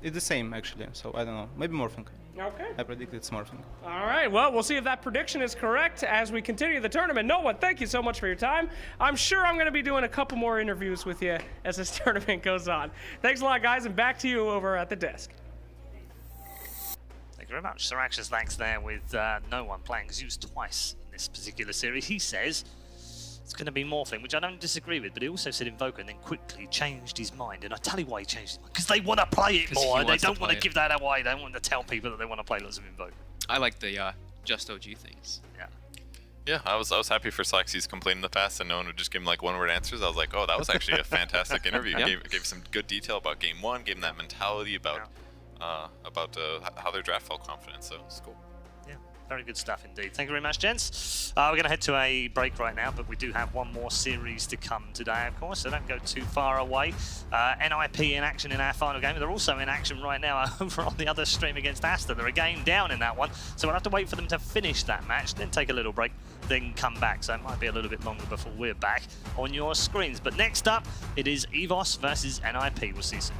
it's the same actually, so I don't know. Maybe Morphling. Okay. I predict it's Morphling. All right, well, we'll see if that prediction is correct as we continue the tournament. No One, thank you so much for your time. I'm sure I'm going to be doing a couple more interviews with you as this tournament goes on. Thanks a lot, guys, and back to you over at the desk. Thank you very much. Sir Action Slacks there with No One playing Zeus twice in this particular series. He says it's going to be Morphling, which I don't disagree with, but he also said Invoker and then quickly changed his mind. And I tell you why he changed his mind. Because they want to play it more. They don't want to give that away. They don't want to tell people that they want to play lots of Invoker. I like the just OG things. Yeah. Yeah, I was happy for Slacks. He's complaining in the past, and no one would just give him like one-word answers. I was like, oh, that was actually a fantastic interview. Yeah. Gave some good detail about game one, gave him that mentality about how their draft felt confident. So it's cool. Yeah, very good stuff indeed. Thank you very much, gents. We're going to head to a break right now, but we do have one more series to come today, of course, so don't go too far away. NIP in action in our final game. They're also in action right now over on the other stream against Asta. They're again down in that one, so we'll have to wait for them to finish that match, then take a little break, then come back. So it might be a little bit longer before we're back on your screens. But next up, it is EVOS versus NIP. We'll see you soon.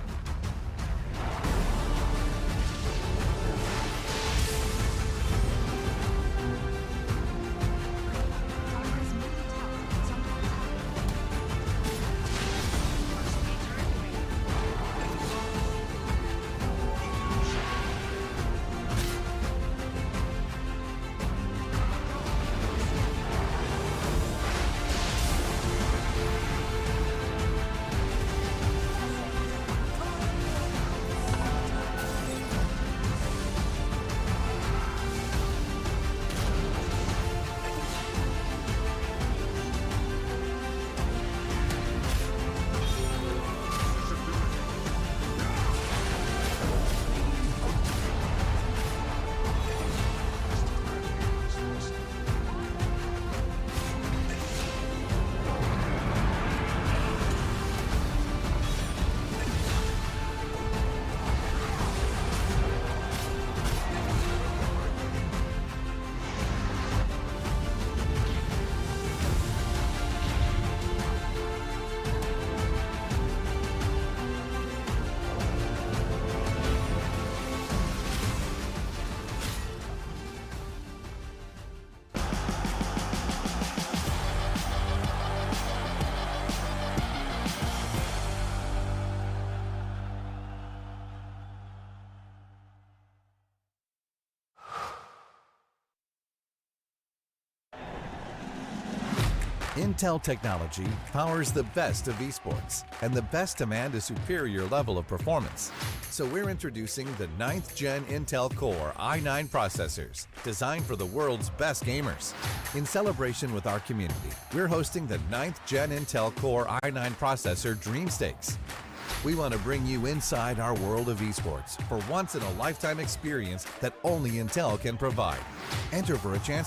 Intel technology powers the best of esports, and the best demand a superior level of performance. So we're introducing the 9th Gen Intel Core i9 processors, designed for the world's best gamers. In celebration with our community, we're hosting the 9th Gen Intel Core i9 processor Dream Stakes. We want to bring you inside our world of esports for once-in-a-lifetime experience that only Intel can provide. Enter for a chance to